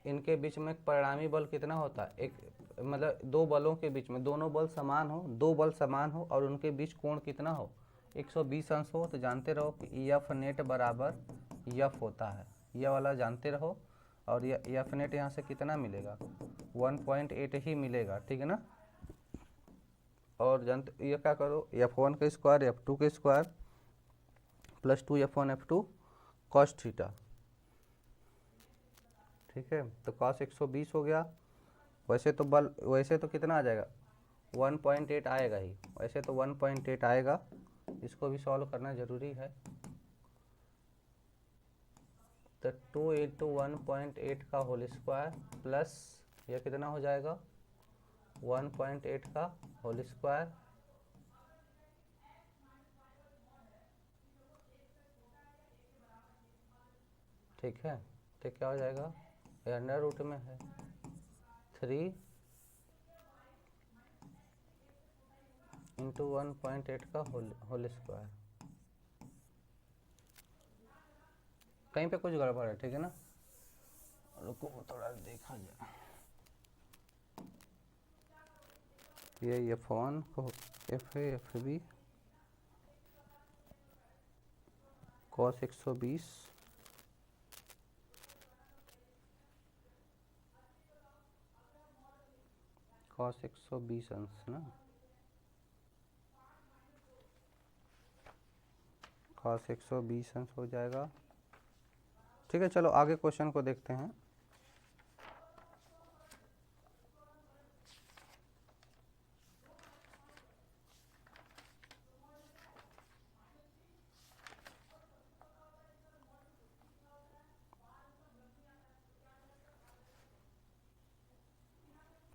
इनके बीच में परिणामी बल कितना होता है, एक मतलब दो बलों के बीच में, दोनों बल समान हो, दो बल समान हो और उनके बीच कोण कितना हो, 120 अंश हो, तो जानते रहो कि एफ नेट बराबर एफ होता है, यह वाला जानते रहो। और ये एफ नेट यहाँ से कितना मिलेगा, 1.8 ही मिलेगा, ठीक है ना। और जानते ये क्या करो, F1 का स्क्वायर F2 का square plus 2 F1 F2 cos theta, ठीक है। तो कॉस 120 हो गया, वैसे तो बल वैसे तो कितना आ जाएगा, 1.8 आएगा ही, वैसे तो 1.8 आएगा, इसको भी सॉल्व करना ज़रूरी है। तो 2 इंटू 1.8 का होल स्क्वायर प्लस यह कितना हो जाएगा, 1.8 का होल स्क्वायर, ठीक है। तो क्या हो जाएगा, ये अंडर रूट में है 3 इंटू 1.8 का होल स्क्वायर। कहीं पे कुछ गड़बड़ है, ठीक है ना, रुको थोड़ा देखा जाए। ये F1 को एफ है, एफ बी कॉस 120 कॉस 120 अंश ना, कॉस 120 अंश हो जाएगा, ठीक है। चलो आगे क्वेश्चन को देखते हैं।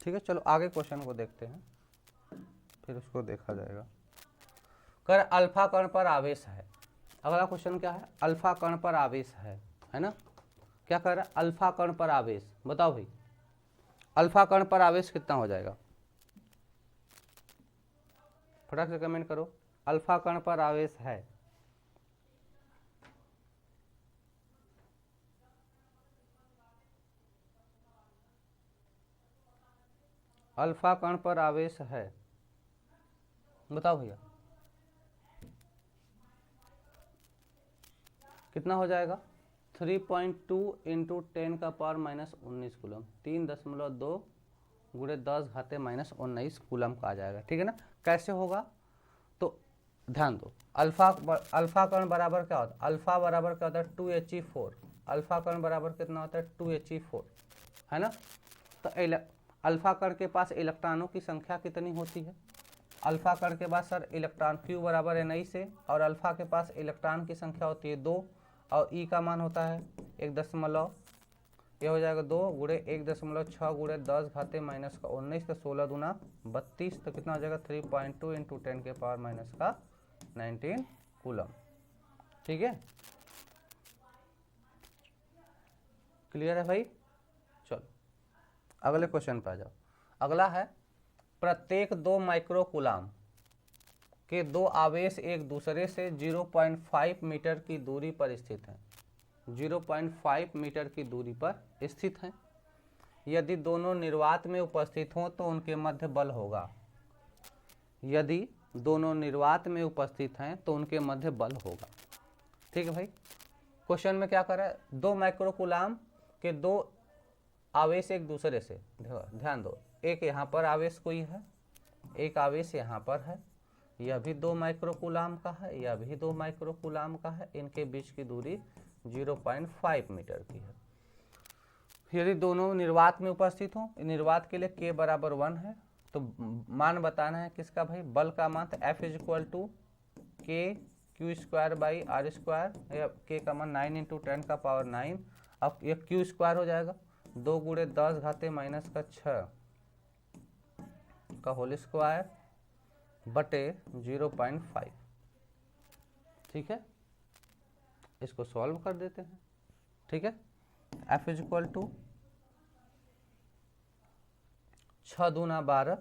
ठीक है, चलो आगे क्वेश्चन को देखते हैं, फिर उसको देखा जाएगा। कर अल्फा कण पर आवेश है, अगला क्वेश्चन क्या है, अल्फा कण पर आवेश है ना। क्या कर रहा है, अल्फा कण पर आवेश, बताओ भाई अल्फा कण पर आवेश कितना हो जाएगा, फटाक से कमेंट करो, अल्फा कण पर आवेश है, अल्फा कण पर आवेश है, बताओ भैया कितना हो जाएगा, 3.2 इंटू 10 का पावर -19 कूलम, 3.2 गुणे 10 घाते माइनस 19 कूलम का आ जाएगा। ठीक है ना। कैसे होगा तो ध्यान दो, अल्फा कण बराबर क्या होता है, अल्फा बराबर क्या होता है 2He4, अल्फा कण बराबर कितना होता है 2He4, है ना। तो अल्फा कण के पास इलेक्ट्रॉनों की संख्या कितनी होती है, अल्फा कण के पास सर इलेक्ट्रॉन Q बराबर Ni से, और अल्फा के पास इलेक्ट्रॉन की संख्या होती है 2 और E का मान होता है 1, ये हो जाएगा 2 गुणे 1.6 गुणे 10 घाते माइनस का 19, तो 16 दूना 32, तो कितना हो जाएगा 3.2 इंटू 10 के पावर माइनस का 19 कूलम। ठीक है, क्लियर है भाई। चलो अगले क्वेश्चन पे आ जाओ। अगला है प्रत्येक 2 माइक्रो कूलम के 2 आवेश एक दूसरे से 0.5 मीटर की दूरी पर स्थित हैं, 0.5 मीटर की दूरी पर स्थित हैं। यदि दोनों निर्वात में उपस्थित हों तो उनके मध्य बल होगा, यदि दोनों निर्वात में उपस्थित हैं तो उनके मध्य बल होगा। ठीक है भाई। क्वेश्चन में क्या कर रहा है, 2 माइक्रो कूलम के 2 आवेश एक दूसरे से, ध्यान दो, एक यहाँ पर आवेश कोई है, एक आवेश यहाँ पर है, यह भी 2 माइक्रो कूलम का है, यह भी 2 माइक्रो कूलम का है, इनके बीच की दूरी 0.5 मीटर की है। यदि दोनों निर्वात में उपस्थित हो, निर्वात के लिए k बराबर 1 है, तो मान बताना है किसका भाई, बल का मान, F equal to K Q square by R square, या k का मान 9 इंटू 10 का पावर 9, अब ये क्यू स्क्वायर हो जाएगा 2 गुणे 10 घाते माइनस का 6 का होल स्क्वायर बटे 0.5। ठीक है, इसको सॉल्व कर देते हैं। ठीक है, F इज इक्वल टू 6 दूना 12,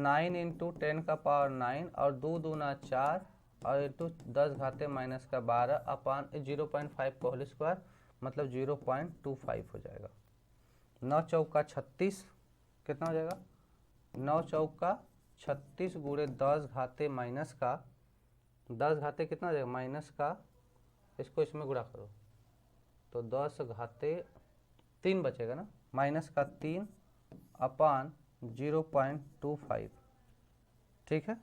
9 इंटू 10 का पावर 9 और 2 दूना 4 और इंटू 10 घाते माइनस का 12 अपान 0.5 का होल स्क्वायर, मतलब 0.25 हो जाएगा। 9 चौका 36, कितना हो जाएगा 9 चौका 36 गुणे 10 घाते माइनस का 10 घाते कितना हो जाएगा माइनस का, इसको इसमें गुणा करो तो 10 घाते 3 बचेगा ना, माइनस का 3 अपान 0.25। ठीक है,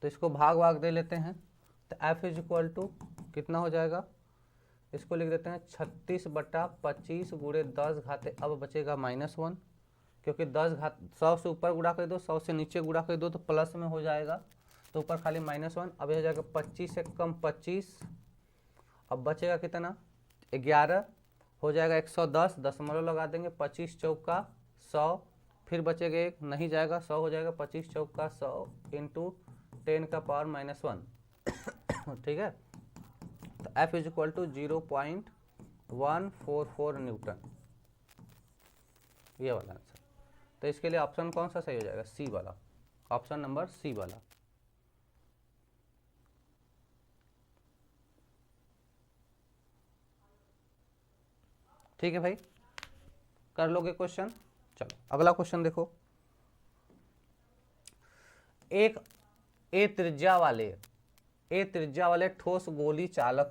तो इसको भाग भाग दे लेते हैं, तो F इज इक्वल टू कितना हो जाएगा, इसको लिख देते हैं 36/25 गुणे 10 घाते, अब बचेगा -1, क्योंकि 10 घात 100 से ऊपर गुणा कर दो, 100 से नीचे गुणा कर दो तो प्लस में हो जाएगा, तो ऊपर खाली -1, अब हो जाएगा 25 से कम 25, अब बचेगा कितना 11, हो जाएगा 110, दशमलव लगा देंगे, 25 चौका 100, फिर बचेगा एक, नहीं जाएगा 100 हो जाएगा, 25 चौका 100 इंटू 10 का पावर -1। ठीक है, तो F is equal to 0.144 newton, ये वाला आंसर। तो इसके लिए ऑप्शन कौन सा सही हो जाएगा, सी वाला, ऑप्शन नंबर सी वाला। ठीक है भाई, कर लोगे क्वेश्चन। चलो अगला क्वेश्चन देखो, एक ए त्रिज्या वाले ठोस गोली चालक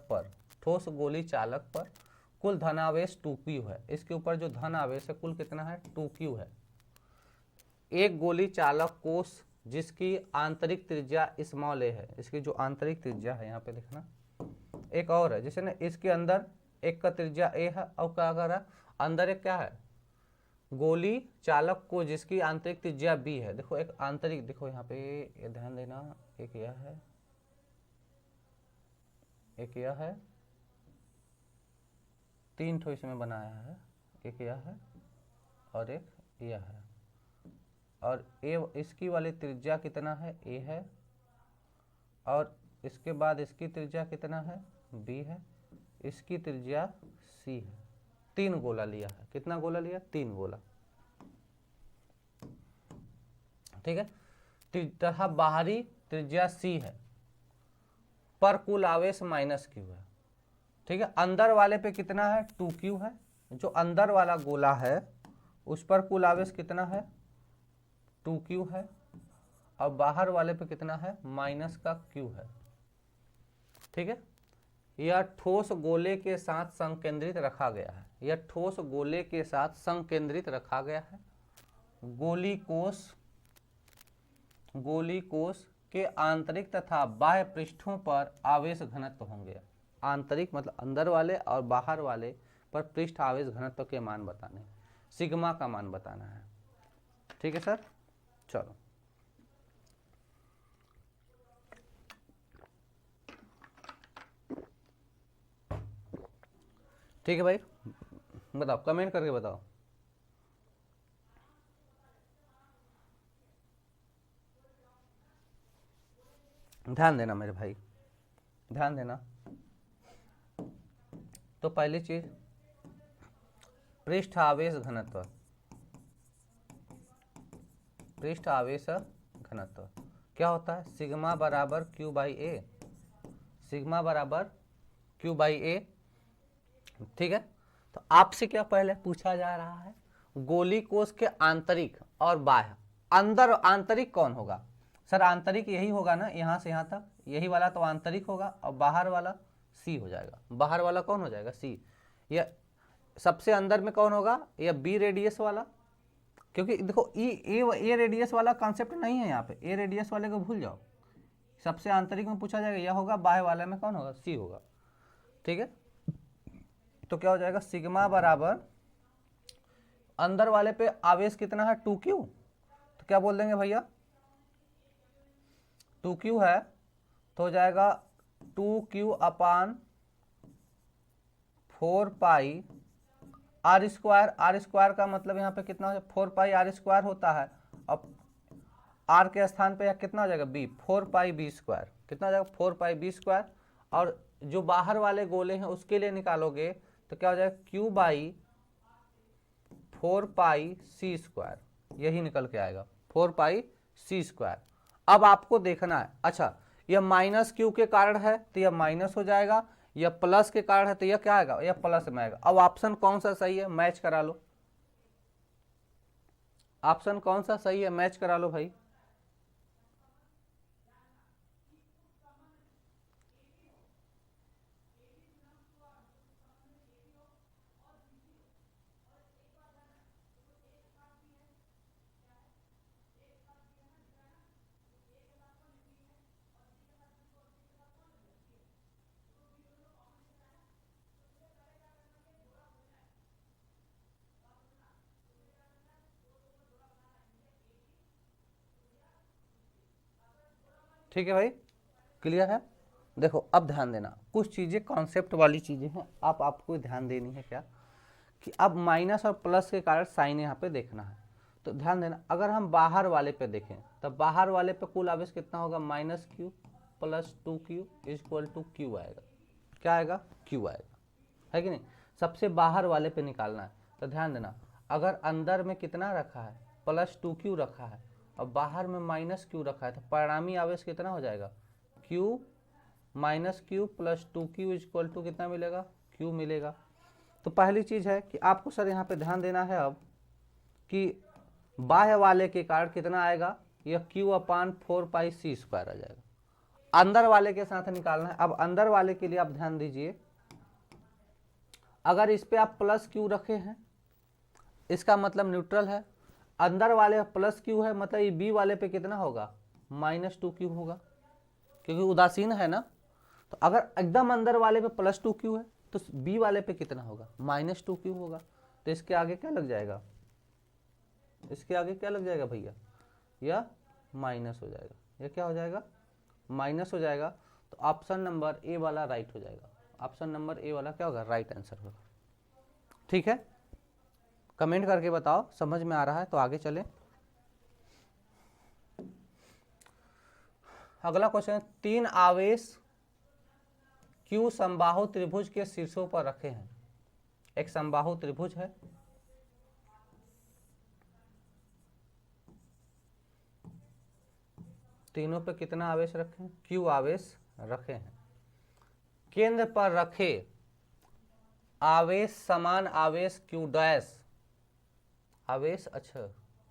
पर कुल धनावेश 2q है, इसके ऊपर जो धन आवेश है कुल कितना है 2q है। एक गोली चालक कोष जिसकी आंतरिक त्रिज्या स्मॉल a है, इसकी जो आंतरिक त्रिज्या है यहाँ पे लिखना, एक और है जिसे ना इसके अंदर एक का त्रिज्या a है, और क्या कर रहा है अंदर एक क्या है गोली चालक को जिसकी आंतरिक त्रिज्या b है। देखो एक आंतरिक, देखो यहाँ पे ये ध्यान देना, एक यह है, एक यह है, 3 ठो इसमें बनाया है, एक यह है और एक यह है, और ए इसकी वाली त्रिज्या कितना है a है, और इसके बाद इसकी त्रिज्या कितना है b है, इसकी त्रिज्या c है। 3 गोला लिया है, कितना गोला लिया 3 गोला। ठीक है, तथा बाहरी त्रिज्या c है, पर कुल आवेश -q है। ठीक है, अंदर वाले पे कितना है 2q है, जो अंदर वाला गोला है उस पर कुल आवेश कितना है 2q है, और बाहर वाले पे कितना है -q है। ठीक है, यह ठोस गोले के साथ संकेंद्रित रखा गया है, या ठोस गोले के साथ संकेंद्रित रखा गया है। गोलीकोष के आंतरिक तथा बाह्य पृष्ठों पर आवेश घनत्व होंगे। आंतरिक मतलब अंदर वाले और बाहर वाले पर पृष्ठ आवेश घनत्व के मान बताने हैं, सिग्मा का मान बताना है। ठीक है सर, चलो ठीक है भाई, बताओ कमेंट करके बताओ। ध्यान देना मेरे भाई, ध्यान देना। तो पहली चीज पृष्ठ आवेश घनत्व, पृष्ठ आवेश घनत्व क्या होता है? सिग्मा बराबर क्यू बाई ए, सिग्मा बराबर क्यू बाई ए। ठीक है, तो आपसे क्या पहले पूछा जा रहा है? गोलीकोष के आंतरिक और बाह्य। अंदर आंतरिक कौन होगा सर? आंतरिक यही होगा ना, यहाँ से यहाँ तक, यही वाला तो आंतरिक होगा, और बाहर वाला सी हो जाएगा। बाहर वाला कौन हो जाएगा? सी। या सबसे अंदर में कौन होगा? या बी रेडियस वाला, क्योंकि देखो ए रेडियस वाला कॉन्सेप्ट नहीं है यहाँ पे, ए रेडियस वाले को भूल जाओ। सबसे आंतरिक में पूछा जाएगा यह होगा, बाह्य वाले में कौन होगा? सी होगा। ठीक है, तो क्या हो जाएगा? सिग्मा बराबर अंदर वाले पे आवेश कितना है? 2q। तो क्या बोल देंगे भैया? 2q है तो हो जाएगा 2q upon 4 pi R square. R square का मतलब यहाँ पे कितना हो जाएगा? 4 पाई आर स्क्वायर होता है। अब आर के स्थान पे कितना हो जाएगा? बी। 4 पाई बी स्क्वायर कितना हो जाएगा? 4 पाई बी स्क्वायर। और जो बाहर वाले गोले हैं उसके लिए निकालोगे तो क्या हो जाएगा? Q by 4 pi C square, यही निकल के आएगा 4 पाई सी स्क्वायर। अब आपको देखना है, अच्छा यह माइनस क्यू के कारण है तो यह माइनस हो जाएगा, यह प्लस के कारण है तो यह क्या आएगा? यह प्लस में आएगा। अब ऑप्शन कौन सा सही है? मैच करा लो। ऑप्शन कौन सा सही है? मैच करा लो भाई। ठीक है भाई, क्लियर है? देखो अब ध्यान देना, कुछ चीजें कॉन्सेप्ट वाली चीजें हैं, आपको ध्यान देनी है। क्या कि अब माइनस और प्लस के कारण साइन यहाँ पे देखना है। तो ध्यान देना, अगर हम बाहर वाले पे देखें तब बाहर वाले पे कुल आवेश कितना होगा? Minus Q plus 2q equal to Q आएगा। क्या आएगा? क्यू आएगा, है कि नहीं? सबसे बाहर वाले पे निकालना है। तो ध्यान देना, अगर अंदर में कितना रखा है? प्लस 2q रखा है और बाहर में माइनस क्यू रखा है, तो परिणामी आवेश कितना हो जाएगा? q minus Q plus 2q equal to कितना मिलेगा? q मिलेगा। तो पहली चीज है कि आपको सर यहाँ पे ध्यान देना है अब कि बाह्य वाले के कारण कितना आएगा? यह q अपान 4 पाई सी स्क्वायर आ जाएगा। अंदर वाले के साथ निकालना है। अब अंदर वाले के लिए आप ध्यान दीजिए, अगर इस पे आप प्लस क्यू रखे हैं इसका मतलब न्यूट्रल है, अंदर वाले प्लस क्यू है मतलब ये बी वाले पे कितना होगा? माइनस 2q होगा, क्योंकि उदासीन है ना। तो अगर एकदम अंदर वाले पे प्लस 2q है तो बी वाले पे कितना होगा? माइनस 2q होगा। तो इसके आगे क्या लग जाएगा? इसके आगे क्या लग जाएगा भैया? यह माइनस हो जाएगा। यह क्या हो जाएगा? माइनस हो जाएगा। तो ऑप्शन नंबर ए वाला राइट हो जाएगा। ऑप्शन नंबर ए वाला क्या होगा? राइट आंसर होगा। ठीक है, कमेंट करके बताओ समझ में आ रहा है तो आगे चलें। अगला क्वेश्चन, 3 आवेश क्यू समबाहु त्रिभुज के शीर्षों पर रखे हैं। एक समबाहु त्रिभुज है, तीनों पे कितना आवेश रखे हैं? क्यू आवेश रखे हैं। केंद्र पर रखे आवेश समान आवेश क्यू डैश आवेश, अच्छा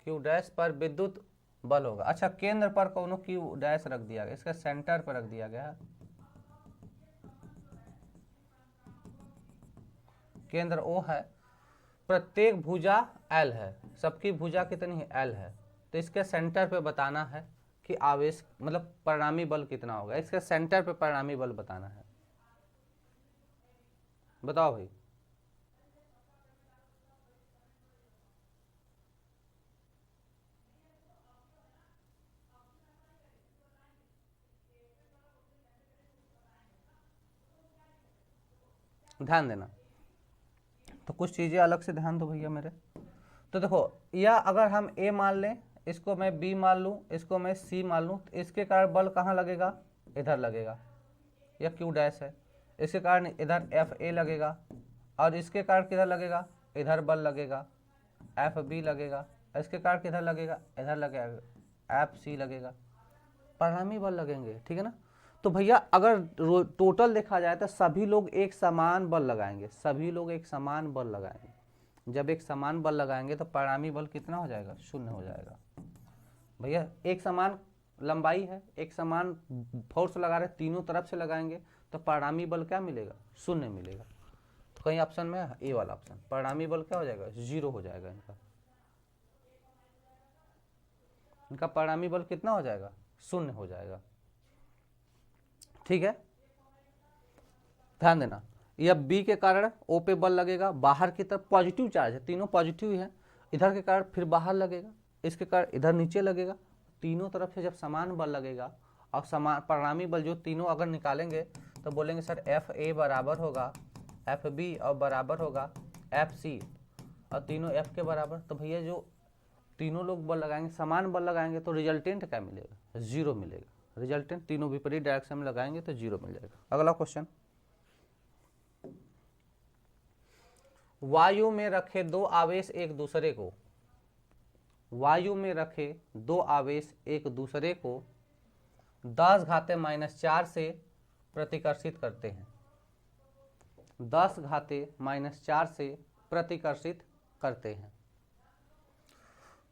क्यू डैश पर विद्युत बल होगा। अच्छा केंद्र पर कौन क्यू डैश रख दिया गया, इसका सेंटर पर रख दिया गया है। केंद्र ओ है प्रत्येक भुजा L है, सबकी भुजा कितनी है L है, तो इसके सेंटर पे बताना है कि आवेश मतलब परिणामी बल कितना होगा, इसके सेंटर पे परिणामी बल बताना है। बताओ भाई। ध्यान देना, तो कुछ चीजें अलग से ध्यान दो भैया मेरे। तो देखो, या अगर हम A मान लें, इसको मैं B मान लूँ, इसको मैं C मान लूँ, तो इसके कारण बल कहाँ लगेगा, इधर लगेगा, यह Q डैश है। इसके कारण इधर FA लगेगा, और इसके कारण किधर लगेगा, इधर बल लगेगा, FB लगेगा। इसके कारण किधर लगेगा, इधर लगेगा, FC लगेगा, परिणामी बल लगेंगे, ठीक है ना। तो भैया अगर टोटल देखा जाए तो सभी लोग एक समान बल लगाएंगे, सभी लोग एक समान बल लगाएंगे। जब एक समान बल लगाएंगे तो परिणामी बल कितना हो जाएगा, शून्य हो जाएगा। भैया एक समान लंबाई है, एक समान फोर्स लगा रहे, तीनों तरफ से लगाएंगे तो परिणामी बल क्या मिलेगा, शून्य मिलेगा। तो कहीं ऑप्शन में ए वाला ऑप्शन, परिणामी बल क्या हो जाएगा, 0 हो जाएगा। इनका परिणामी बल कितना हो जाएगा, शून्य हो जाएगा, ठीक है। ध्यान देना, यह बी के कारण ओ पे बल लगेगा, बाहर की तरफ पॉजिटिव चार्ज है, तीनों पॉजिटिव है, इधर के कारण फिर बाहर लगेगा, इसके कारण इधर नीचे लगेगा। तीनों तरफ से जब समान बल लगेगा और समान परिणामी बल जो तीनों अगर निकालेंगे तो बोलेंगे सर एफ ए बराबर होगा एफ बी और बराबर होगा एफ सी, और तीनों एफ के बराबर। तो भैया जो तीनों लोग बल लगाएंगे, समान बल लगाएंगे, तो रिजल्टेंट क्या मिलेगा, 0 मिलेगा। रिजल्टेंट तीनों विपरीत डायरेक्शन में लगाएंगे तो 0 मिल जाएगा। अगला क्वेश्चन, वायु में रखे दो आवेश एक दूसरे को, वायु में रखे दो आवेश एक दूसरे को 10⁻⁻4 से प्रतिकर्षित करते हैं, 10⁻⁻4 से प्रतिकर्षित करते हैं।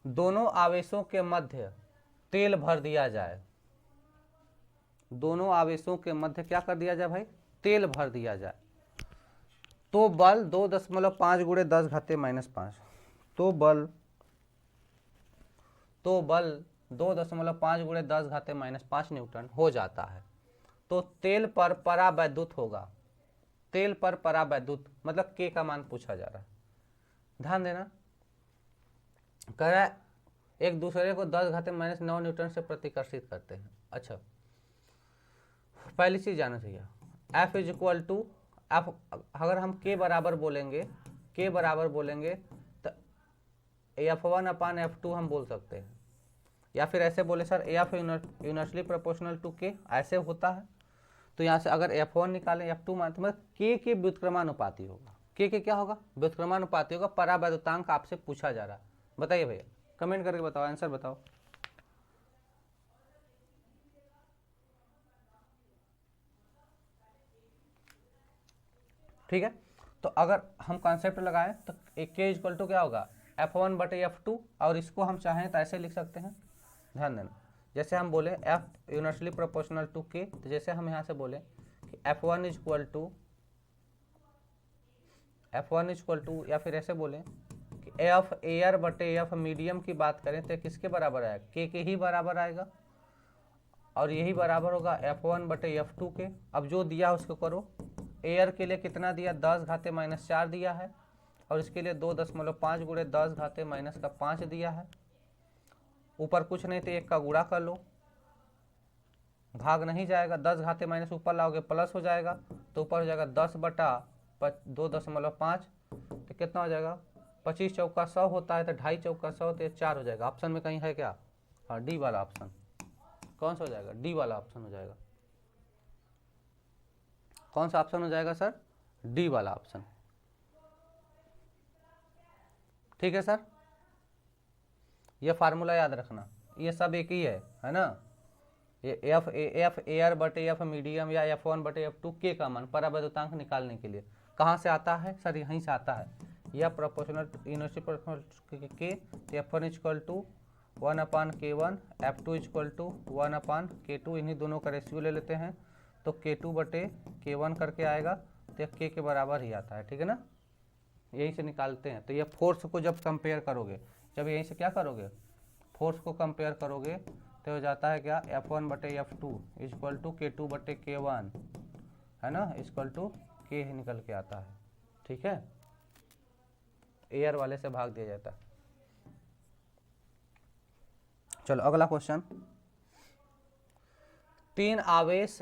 दोनों आवेशों के मध्य तेल भर दिया जाए, दोनों आवेशों के मध्य क्या कर दिया जाए भाई, तेल भर दिया जाए, तो बल 2.5 × 10⁻⁻5, तो बल 2.5 × 10⁻⁻5 न्यूटन हो जाता है। तो तेल पर परावैद्युत होगा, तेल पर परावैद्युत मतलब के का मान पूछा जा रहा है। ध्यान देना, कह रहा है एक दूसरे को 10⁻⁹ न्यूटन से प्रतिकर्षित करते हैं। अच्छा, पहली चीज जाना चाहिए, F = F, अगर हम के बराबर बोलेंगे, के बराबर बोलेंगे तो F1/F2 हम बोल सकते हैं, या फिर ऐसे बोले sir F inversely proportional to के, ऐसे होता है। तो यहाँ से अगर F1 निकालें, F2 मान, तो मतलब के व्युत्क्रमानुपाती होगा, के क्या होगा, व्युत्क्रमानुपाती होगा। परावैद्युतांक आपसे पूछा जा रहा है, बताइए भैया, कमेंट करके बताओ, आंसर बताओ। ठीक है, तो अगर हम कॉन्सेप्ट लगाएं तो के = क्या होगा, F1/F2, और इसको हम चाहें तो ऐसे लिख सकते हैं। ध्यान देना, जैसे हम बोले F इनवर्सली प्रोपोर्शनल टू के, तो जैसे हम यहाँ से बोले कि F1 = या फिर ऐसे बोले कि F एयर/F मीडियम की बात करें तो किसके बराबर आएगा, के ही बराबर आएगा, और यही बराबर होगा F1/F2 के। अब जो दिया उसको करो, एयर के लिए कितना दिया, 10⁻⁻4 दिया है, और इसके लिए 2.5 × 10⁻⁻5 दिया है। ऊपर कुछ नहीं तो एक का गुणा कर लो, भाग नहीं जाएगा, 10⁻⁻ ऊपर लाओगे प्लस हो जाएगा, तो ऊपर हो जाएगा 10/2.5, तो कितना हो जाएगा, 25 चौका 100 होता है, तो 2.5 चौका 100, तो 4 हो जाएगा। ऑप्शन में कहीं है क्या, हाँ डी वाला ऑप्शन, कौन सा हो जाएगा, डी वाला ऑप्शन हो जाएगा। कौन सा ऑप्शन हो जाएगा सर, डी वाला ऑप्शन, ठीक है सर। ये फार्मूला याद रखना, ये सब एक ही है ना। ये एफ एयर/F मीडियम या F1/F2 के का मान परावैद्युतांक निकालने के लिए कहाँ से आता है सर, यहीं से आता है, या प्रोपोर्शनल इनवर्सली प्रोपोर्शनल के, F1 = 1/K1, F2 = 1/K2, इन्हीं दोनों का रेशियो ले लेते हैं, तो K2/K1 करके आएगा, तो के बराबर ही आता है, ठीक है ना। यहीं से निकालते हैं। तो ये फोर्स को जब कंपेयर करोगे, जब यहीं से क्या करोगे, फोर्स को कंपेयर करोगे, तो हो जाता है क्या, F1 बटे F2 इक्वल टू K2 बटे K1, है ना, इक्वल टू K ही निकल के आता है। ठीक है, एयर वाले से भाग दिया जाता है। चलो अगला क्वेश्चन, 3 आवेश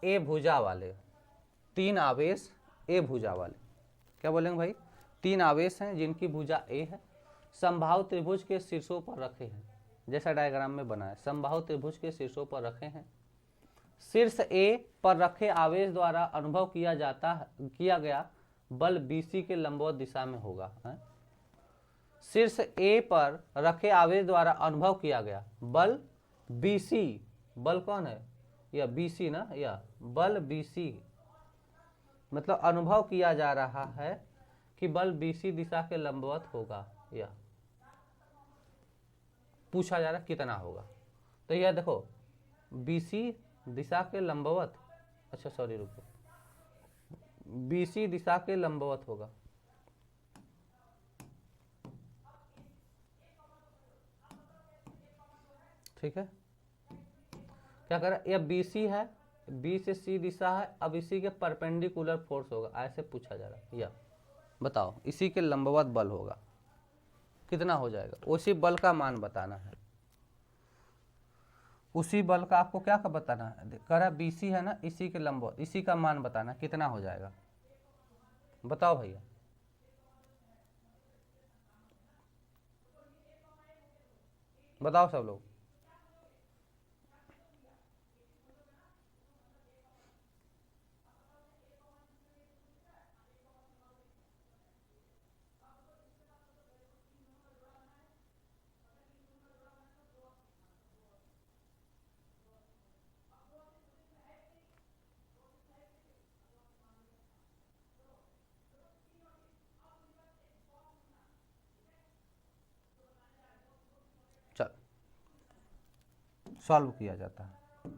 ए भुजा वाले, 3 आवेश ए भुजा वाले, क्या बोलेंगे भाई, 3 आवेश हैं जिनकी भुजा ए है, समबाहु त्रिभुज के शीर्षों पर रखे हैं, जैसा डायग्राम में बना है, समबाहु त्रिभुज के शीर्षों पर रखे हैं। शीर्ष ए पर रखे आवेश द्वारा अनुभव किया गया बल BC के लंबवत दिशा में होगा। शीर्ष ए पर रखे आवेश द्वारा अनुभव किया गया बल BC, बल कौन है, या BC ना, या बल BC, मतलब अनुभव किया जा रहा है कि बल BC दिशा के लंबवत होगा, या पूछा जा रहा है कितना होगा। तो यह देखो BC दिशा के लंबवत, अच्छा सॉरी रुको, BC दिशा के लंबवत होगा। ठीक है, क्या कर रहा है, यह BC है, B से C दिशा है, अब इसी के परपेंडिकुलर फोर्स होगा, ऐसे पूछा जा रहा है। या बताओ इसी के लंबवत बल होगा, कितना हो जाएगा, उसी बल का मान बताना है, उसी बल का आपको क्या का बताना है, कह रहा BC है ना, इसी के लंबवत, इसी का मान बताना कितना हो जाएगा, बताओ भैया। बताओ सब लोग। चल सॉल्व किया जाता है।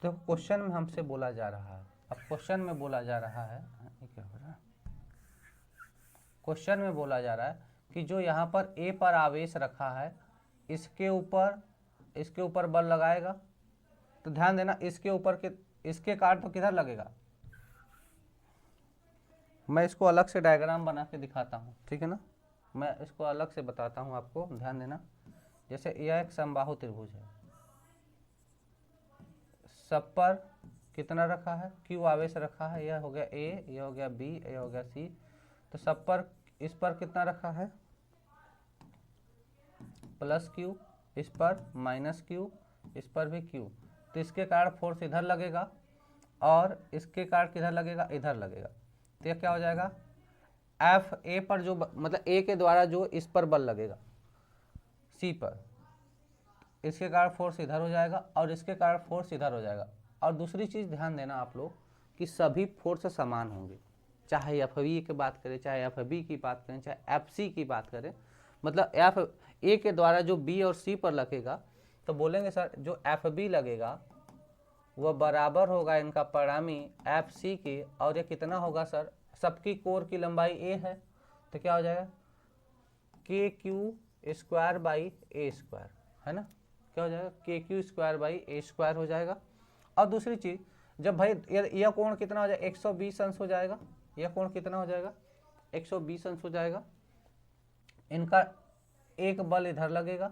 तो क्वेश्चन में हमसे बोला जा रहा है, अब क्वेश्चन में बोला जा रहा है, ये क्या हो रहा है, क्वेश्चन में बोला जा रहा है कि जो यहाँ पर ए पर आवेश रखा है, इसके ऊपर बल लगाएगा। तो ध्यान देना, इसके ऊपर के, इसके काट तो किधर लगेगा, मैं इसको अलग से डायग्राम बना के दिखाता हूँ, ठीक है ना, मैं इसको अलग से बताता हूँ आपको, ध्यान देना। जैसे यह एक समबाहु त्रिभुज है, सब पर कितना रखा है, Q आवेश रखा है, यह हो गया A, यह हो गया B, यह हो गया C। तो सब पर, इस पर कितना रखा है, +Q, इस पर -Q, इस पर भी Q। तो इसके कारण फोर्स इधर लगेगा और इसके कारण किधर लगेगा, इधर लगेगा। तो यह क्या हो जाएगा, F A पर जो मतलब A के द्वारा जो इस पर बल लगेगा C पर, इसके कारण फोर्स इधर हो जाएगा और इसके कारण फोर्स इधर हो जाएगा। और दूसरी चीज़ ध्यान देना आप लोग कि सभी फोर्स समान होंगे, चाहे FB की बात करें, चाहे FB की बात करें, चाहे FC की बात करें, मतलब FA के द्वारा जो B और C पर लगेगा, तो बोलेंगे सर जो FB लगेगा वह बराबर होगा इनका परिणामी FC के, और ये कितना होगा सर, सबकी कोर की लंबाई A है, तो क्या हो जाएगा KQ² बाई A², है ना, क्या हो जाएगा KQ² बाई A² हो जाएगा। और दूसरी चीज़, जब भाई यह कोण कितना हो जाएगा, 120 अंश हो जाएगा, यह कोण कितना हो जाएगा, 120 अंश हो जाएगा। इनका एक बल इधर लगेगा,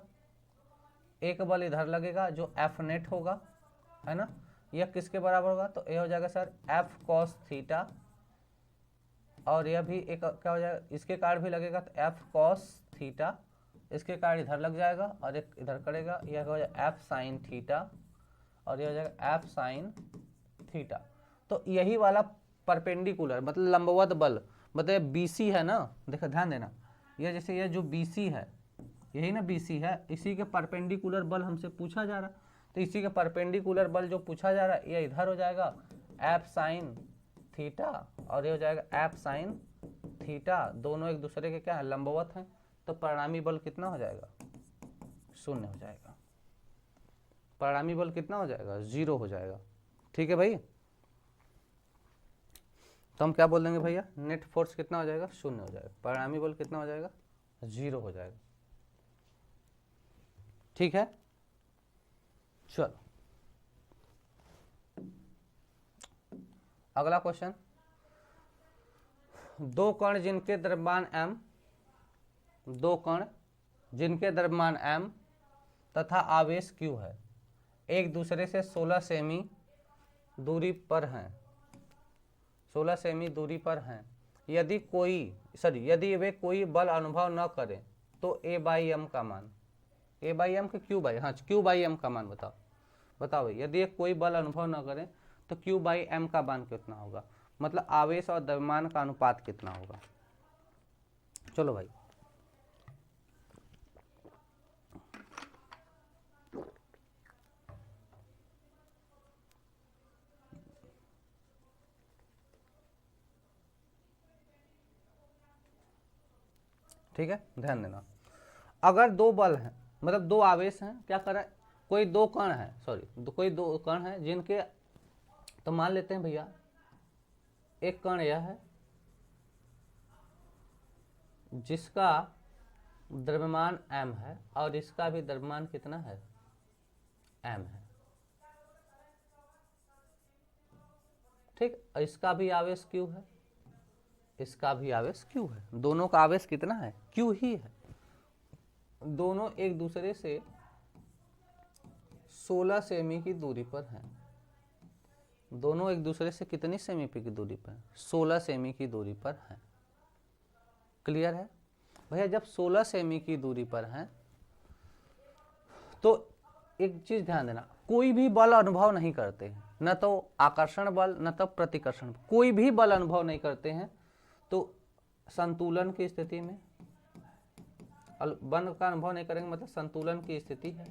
एक बल इधर लगेगा जो F नेट होगा, है ना, यह किसके बराबर होगा, तो यह हो जाएगा सर F cos थीटा, और यह भी एक क्या हो जाएगा, इसके कारण भी लगेगा तो F cos थीटा, इसके कारण इधर लग जाएगा और एक इधर करेगा, यह हो जाएगा F sin थीटा, और यह हो जाएगा F sin थीटा। तो यही वाला परपेंडिकुलर मतलब लंबवत बल, मतलब BC है ना, देखो ध्यान देना, यह जैसे यह जो BC है, यही ना BC है, इसी के परपेंडिकुलर बल हमसे पूछा जा रहा है। तो इसी के परपेंडिकुलर बल जो पूछा जा रहा है, ये इधर हो जाएगा F sin थीटा, और ये हो जाएगा F sin थीटा, दोनों एक दूसरे के क्या है, लंबवत हैं। तो परिणामी बल कितना हो जाएगा, 0 हो जाएगा, परिणामी बल कितना हो जाएगा, 0 हो जाएगा। ठीक है भाई, तो हम क्या बोल देंगे भैया, नेट फोर्स कितना हो जाएगा, 0 हो जाएगा, परिणामी बल कितना हो जाएगा, 0 हो जाएगा। ठीक है, चलो अगला क्वेश्चन, दो कण जिनके द्रव्यमान m, दो कण जिनके द्रव्यमान m तथा आवेश q है, एक दूसरे से 16 सेमी दूरी पर हैं, 16 सेमी दूरी पर हैं, यदि वे कोई बल अनुभव न करें तो a बाई एम का मान, a बाई एम के q बाई, हाँ q बाई एम का मान बताओ, बताओ भाई, यदि कोई बल अनुभव न करें तो q बाई एम का मान कितना होगा, मतलब आवेश और द्रव्यमान का अनुपात कितना होगा। चलो भाई, ठीक है, ध्यान देना, अगर दो बल हैं, मतलब दो आवेश हैं, क्या कर रहा है, कोई दो कण है, कोई दो कण है जिनके, तो मान लेते हैं भैया एक कण यह है जिसका द्रव्यमान m है और इसका भी द्रव्यमान कितना है, m है, ठीक, इसका भी आवेश q है, इसका भी आवेश q है, दोनों का आवेश कितना है, q ही है, दोनों एक दूसरे से 16 सेमी की दूरी पर हैं, दोनों एक दूसरे से कितनी सेमी की दूरी पर हैं, 16 सेमी की दूरी पर हैं। क्लियर है भैया, जब 16 सेमी की दूरी पर हैं तो एक चीज ध्यान देना, कोई भी बल अनुभव नहीं करते हैं, न तो आकर्षण बल न तो प्रतिकर्षण, कोई भी बल अनुभव नहीं करते हैं, तो संतुलन की स्थिति में, बल का अनुभव नहीं करेंगे मतलब संतुलन की स्थिति है,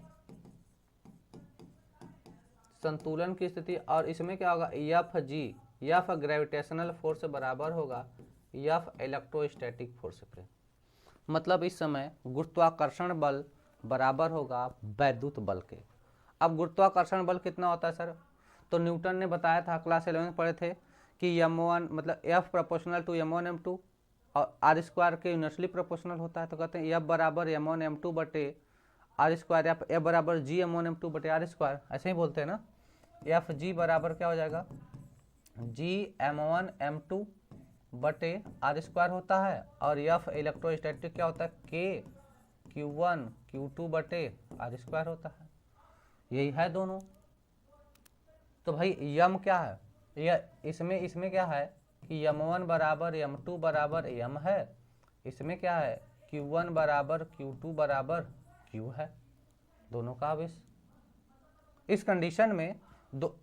संतुलन की स्थिति, और इसमें क्या होगा, F G, F gravitational force बराबर होगा एफ इलेक्ट्रोस्टैटिक फोर्स के, मतलब इस समय गुरुत्वाकर्षण बल बराबर होगा वैद्युत बल के। अब गुरुत्वाकर्षण बल कितना होता है सर, तो न्यूटन ने बताया था, क्लास 11 में पढ़े थे कि m1 मतलब f proportional to m1 m2 और आर स्क्वायर के यूनिवर्सली प्रोपोर्शनल होता है, तो कहते हैं f बराबर m1 m2 बटे आर स्क्वायर, या f बराबर g m1 m2 बटे आर स्क्वायर, ऐसे ही बोलते हैं ना, एफ जी बराबर क्या हो जाएगा, जी m1 m2 बटे आर स्क्वायर होता है, और एफ इलेक्ट्रोस्टैटिक क्या होता है, के Q1 Q2 बटे आर स्क्वायर होता है, यही है दोनों। तो भाई यम क्या है, यह इसमें क्या है कि m1 बराबर m2 बराबर m है, इसमें क्या है Q1 बराबर Q2 बराबर Q है, दोनों का आवेश। इस कंडीशन में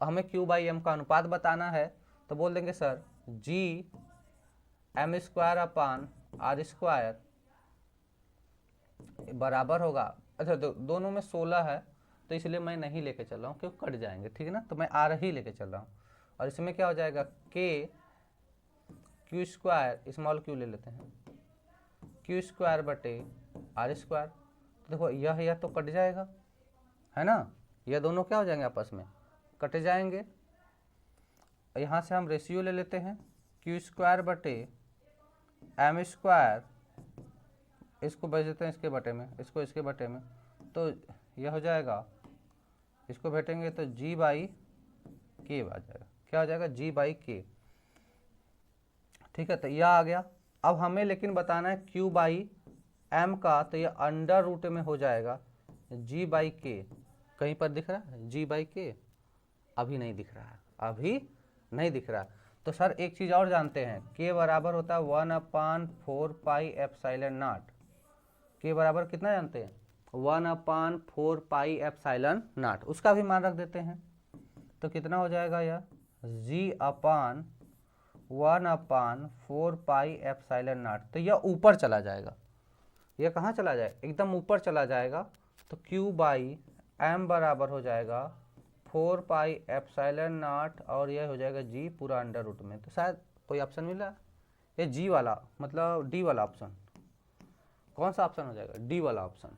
हमें Q बाई एम का अनुपात बताना है, तो बोल देंगे sir G m square upon R square बराबर होगा, अच्छा दोनों में 16 है तो इसलिए मैं नहीं लेके चल रहा हूँ क्योंकि कट जाएंगे, ठीक है ना, तो मैं आर ही लेके चल रहा हूँ, और इसमें क्या हो जाएगा के क्यू स्क्वायर, स्मॉल क्यू ले लेते हैं, क्यू स्क्वायर बटे आर स्क्वायर, तो देखो यह तो कट जाएगा, है ना, यह दोनों क्या हो जाएंगे आपस में कट जाएंगे, यहाँ से हम रेशियो ले लेते हैं, क्यू स्क्वायर बटे एम स्क्वायर, इसको भेज देते हैं इसके बटे में, इसको इसके बटे में, तो यह हो जाएगा, इसको भेटेंगे तो जी बाई के आ जाएगा, क्या हो जाएगा, जी बाई के, ठीक है, तो यह आ गया। अब हमें लेकिन बताना है क्यू बाई एम का, तो यह अंडर रूट में हो जाएगा जी बाई के, कहीं पर दिख रहा है जी बाई के, अभी नहीं दिख रहा है, अभी नहीं दिख रहा। तो सर एक चीज और जानते हैं, के बराबर होता है 1/4 पाई एप्सिलॉन नॉट, के बराबर कितना जानते हैं, 1/4 पाई एप्सिलॉन नॉट, उसका भी मान रख देते हैं, तो कितना हो जाएगा यह जी अपान 1/4 पाई एप्सिलॉन नॉट, तो यह ऊपर चला जाएगा, यह कहाँ चला जाएगा, एकदम ऊपर चला जाएगा, तो Q बाई एम बराबर हो जाएगा 4 पाई एप्सिलॉन नॉट, और यह हो जाएगा जी पूरा अंडर रूट में, तो शायद कोई ऑप्शन मिला, ये जी वाला मतलब डी वाला ऑप्शन, कौन सा ऑप्शन हो जाएगा, डी वाला ऑप्शन।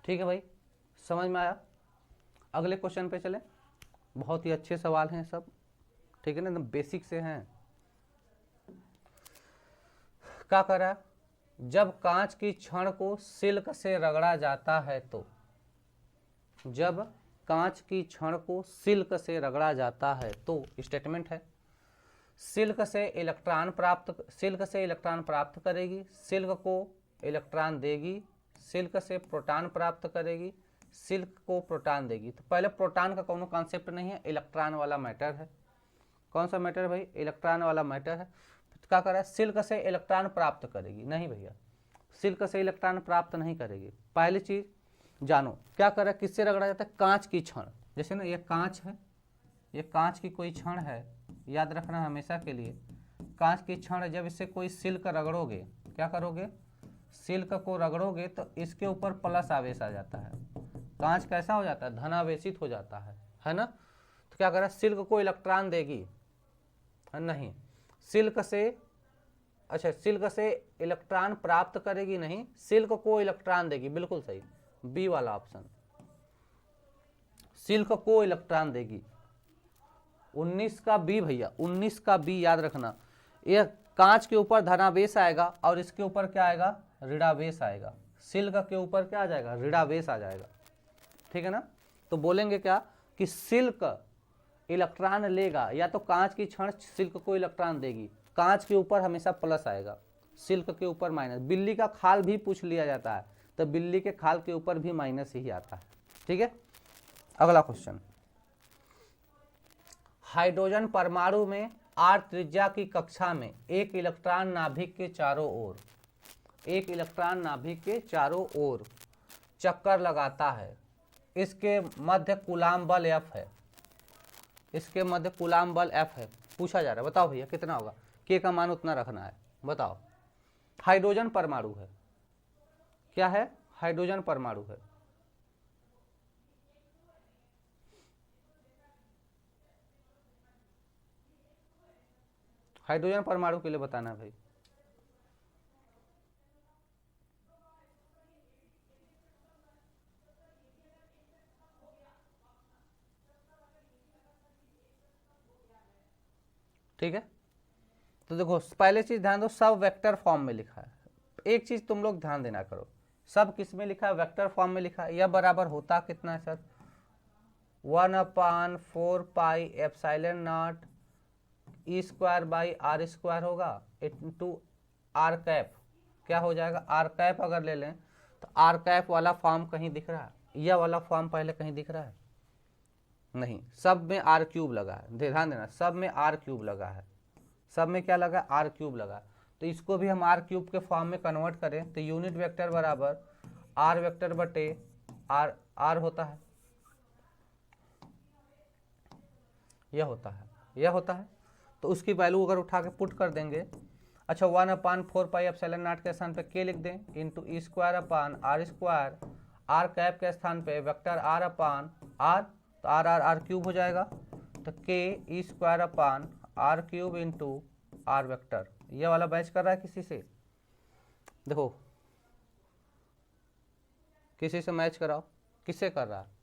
ठीक है भाई, समझ में आया। अगले क्वेश्चन पे चले, बहुत ही अच्छे सवाल हैं सब, ठीक है ना, एकदम बेसिक से हैं। क्या कर रहा है, जब कांच की छड़ को सिल्क से रगड़ा जाता है तो, जब कांच की छड़ को सिल्क से रगड़ा जाता है तो, स्टेटमेंट है, सिल्क से इलेक्ट्रॉन प्राप्त करेगी, सिल्क को इलेक्ट्रॉन देगी, सिल्क से प्रोटॉन प्राप्त करेगी, सिल्क को प्रोटॉन देगी। तो पहले प्रोटॉन का कोनो कॉन्सेप्ट नहीं है, इलेक्ट्रॉन वाला मैटर है। कौन सा मैटर है भाई, इलेक्ट्रॉन वाला मैटर है। तो क्या कर रहा है, सिल्क से इलेक्ट्रॉन प्राप्त करेगी, नहीं भैया, सिल्क से इलेक्ट्रॉन प्राप्त नहीं करेगी। पहली चीज जानो, क्या कर रहा है, किससे रगड़ा जाता है, कांच की छड़। जैसे ना ये कांच है, ये कांच की कोई छड़ है, याद रखना हमेशा के लिए, कांच की छड़, जब इससे कोई सिल्क रगड़ोगे, क्या करोगे, सिल्क को रगड़ोगे तो इसके ऊपर प्लस आवेश आ जाता है, कांच कैसा हो जाता है, धनावेशित हो जाता है ना। तो क्या करा, सिल्क को इलेक्ट्रॉन देगी, नहीं, सिल्क से, अच्छा सिल्क से इलेक्ट्रॉन प्राप्त करेगी नहीं, सिल्क को इलेक्ट्रॉन देगी, बिल्कुल सही, बी वाला ऑप्शन, सिल्क को इलेक्ट्रॉन देगी। 19 का बी भैया, 19 का बी याद रखना। ये कांच के ऊपर धनावेश आएगा और इसके ऊपर क्या आएगा, ऋणावेश आएगा, सिल्क के ऊपर क्या आ जाएगा, ऋणावेश आ जाएगा, ठीक है ना। तो बोलेंगे क्या कि सिल्क इलेक्ट्रॉन लेगा, या तो कांच की छड़ सिल्क को इलेक्ट्रॉन देगी, कांच के ऊपर हमेशा प्लस आएगा, सिल्क के ऊपर माइनस। बिल्ली का खाल भी पूछ लिया जाता है, तो बिल्ली के खाल के ऊपर भी माइनस ही आता है, ठीक है। अगला क्वेश्चन, हाइड्रोजन परमाणु में r त्रिज्या की कक्षा में एक इलेक्ट्रॉन नाभिक के चारों ओर, एक इलेक्ट्रॉन नाभिक के चारों ओर चक्कर लगाता है, इसके मध्य कूलाम बल F है, इसके मध्य कूलाम बल F है। पूछा जा रहा है, बताओ भैया कितना होगा, K का मान उतना रखना है, बताओ। हाइड्रोजन परमाणु है, क्या है, हाइड्रोजन परमाणु है, हाइड्रोजन परमाणु के लिए बताना भाई। ठीक है, तो देखो पहले चीज ध्यान दो, सब वेक्टर फॉर्म में लिखा है। एक चीज तुम लोग ध्यान देना करो, सब किस में लिखा है, वेक्टर फॉर्म में लिखा है। यह बराबर होता कितना है sir, 1/4 pi epsilon naught E square by R square होगा इंटू आर कैप, क्या हो जाएगा, आर कैप अगर ले लें तो आर कैप वाला फॉर्म कहीं दिख रहा है, यह वाला फॉर्म पहले कहीं दिख रहा है, नहीं, सब में आर क्यूब लगा है, ध्यान देना, सब में आर क्यूब लगा है, सब में क्या लगा, आर क्यूब लगा। तो इसको भी हम आर क्यूब के फॉर्म में कन्वर्ट करें तो यूनिट वेक्टर बराबर आर वेक्टर बटे आर, आर होता है, यह होता है, यह होता है। तो उसकी वैल्यू अगर उठा के पुट कर देंगे, अच्छा 1/4 पाई एप्सिलॉन नॉट के स्थान पे के लिख दें into E square upon R square, R cap के स्थान पे वेक्टर आर अपान आर, तो आर आर आर क्यूब हो जाएगा, तो K E square upon R cube into R vector. ये वाला मैच कर रहा है किसी से, देखो किसी से मैच कराओ, किससे कर रहा है,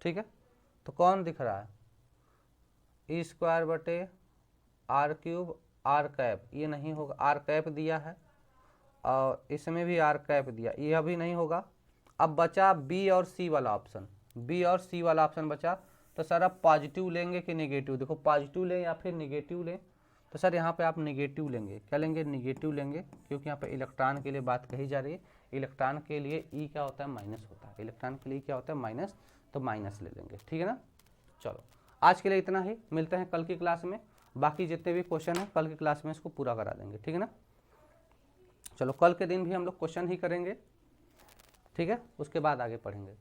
ठीक है। तो कौन दिख रहा है, ई स्क्वायर बटे आर क्यूब आर कैप, ये नहीं होगा, आर कैप दिया है और इसमें भी आर कैप दिया, यह भी नहीं होगा। अब बचा बी और सी वाला ऑप्शन, बी और सी वाला ऑप्शन बचा। तो सर आप पॉजिटिव लेंगे कि नेगेटिव, देखो पॉजिटिव लें या फिर नेगेटिव लें, तो सर यहाँ पे आप नेगेटिव लेंगे, क्या लेंगे, नेगेटिव लेंगे, क्योंकि यहाँ पे इलेक्ट्रॉन के लिए बात कही जा रही है। इलेक्ट्रॉन के लिए ई क्या होता है, माइनस होता है, इलेक्ट्रॉन के लिए क्या होता है, माइनस, तो माइनस ले लेंगे, ठीक है ना। चलो आज के लिए इतना ही, मिलते हैं कल की क्लास में, बाकी जितने भी क्वेश्चन हैं कल की क्लास में इसको पूरा करा देंगे, ठीक है ना। चलो कल के दिन भी हम लोग क्वेश्चन ही करेंगे, ठीक है, उसके बाद आगे पढ़ेंगे।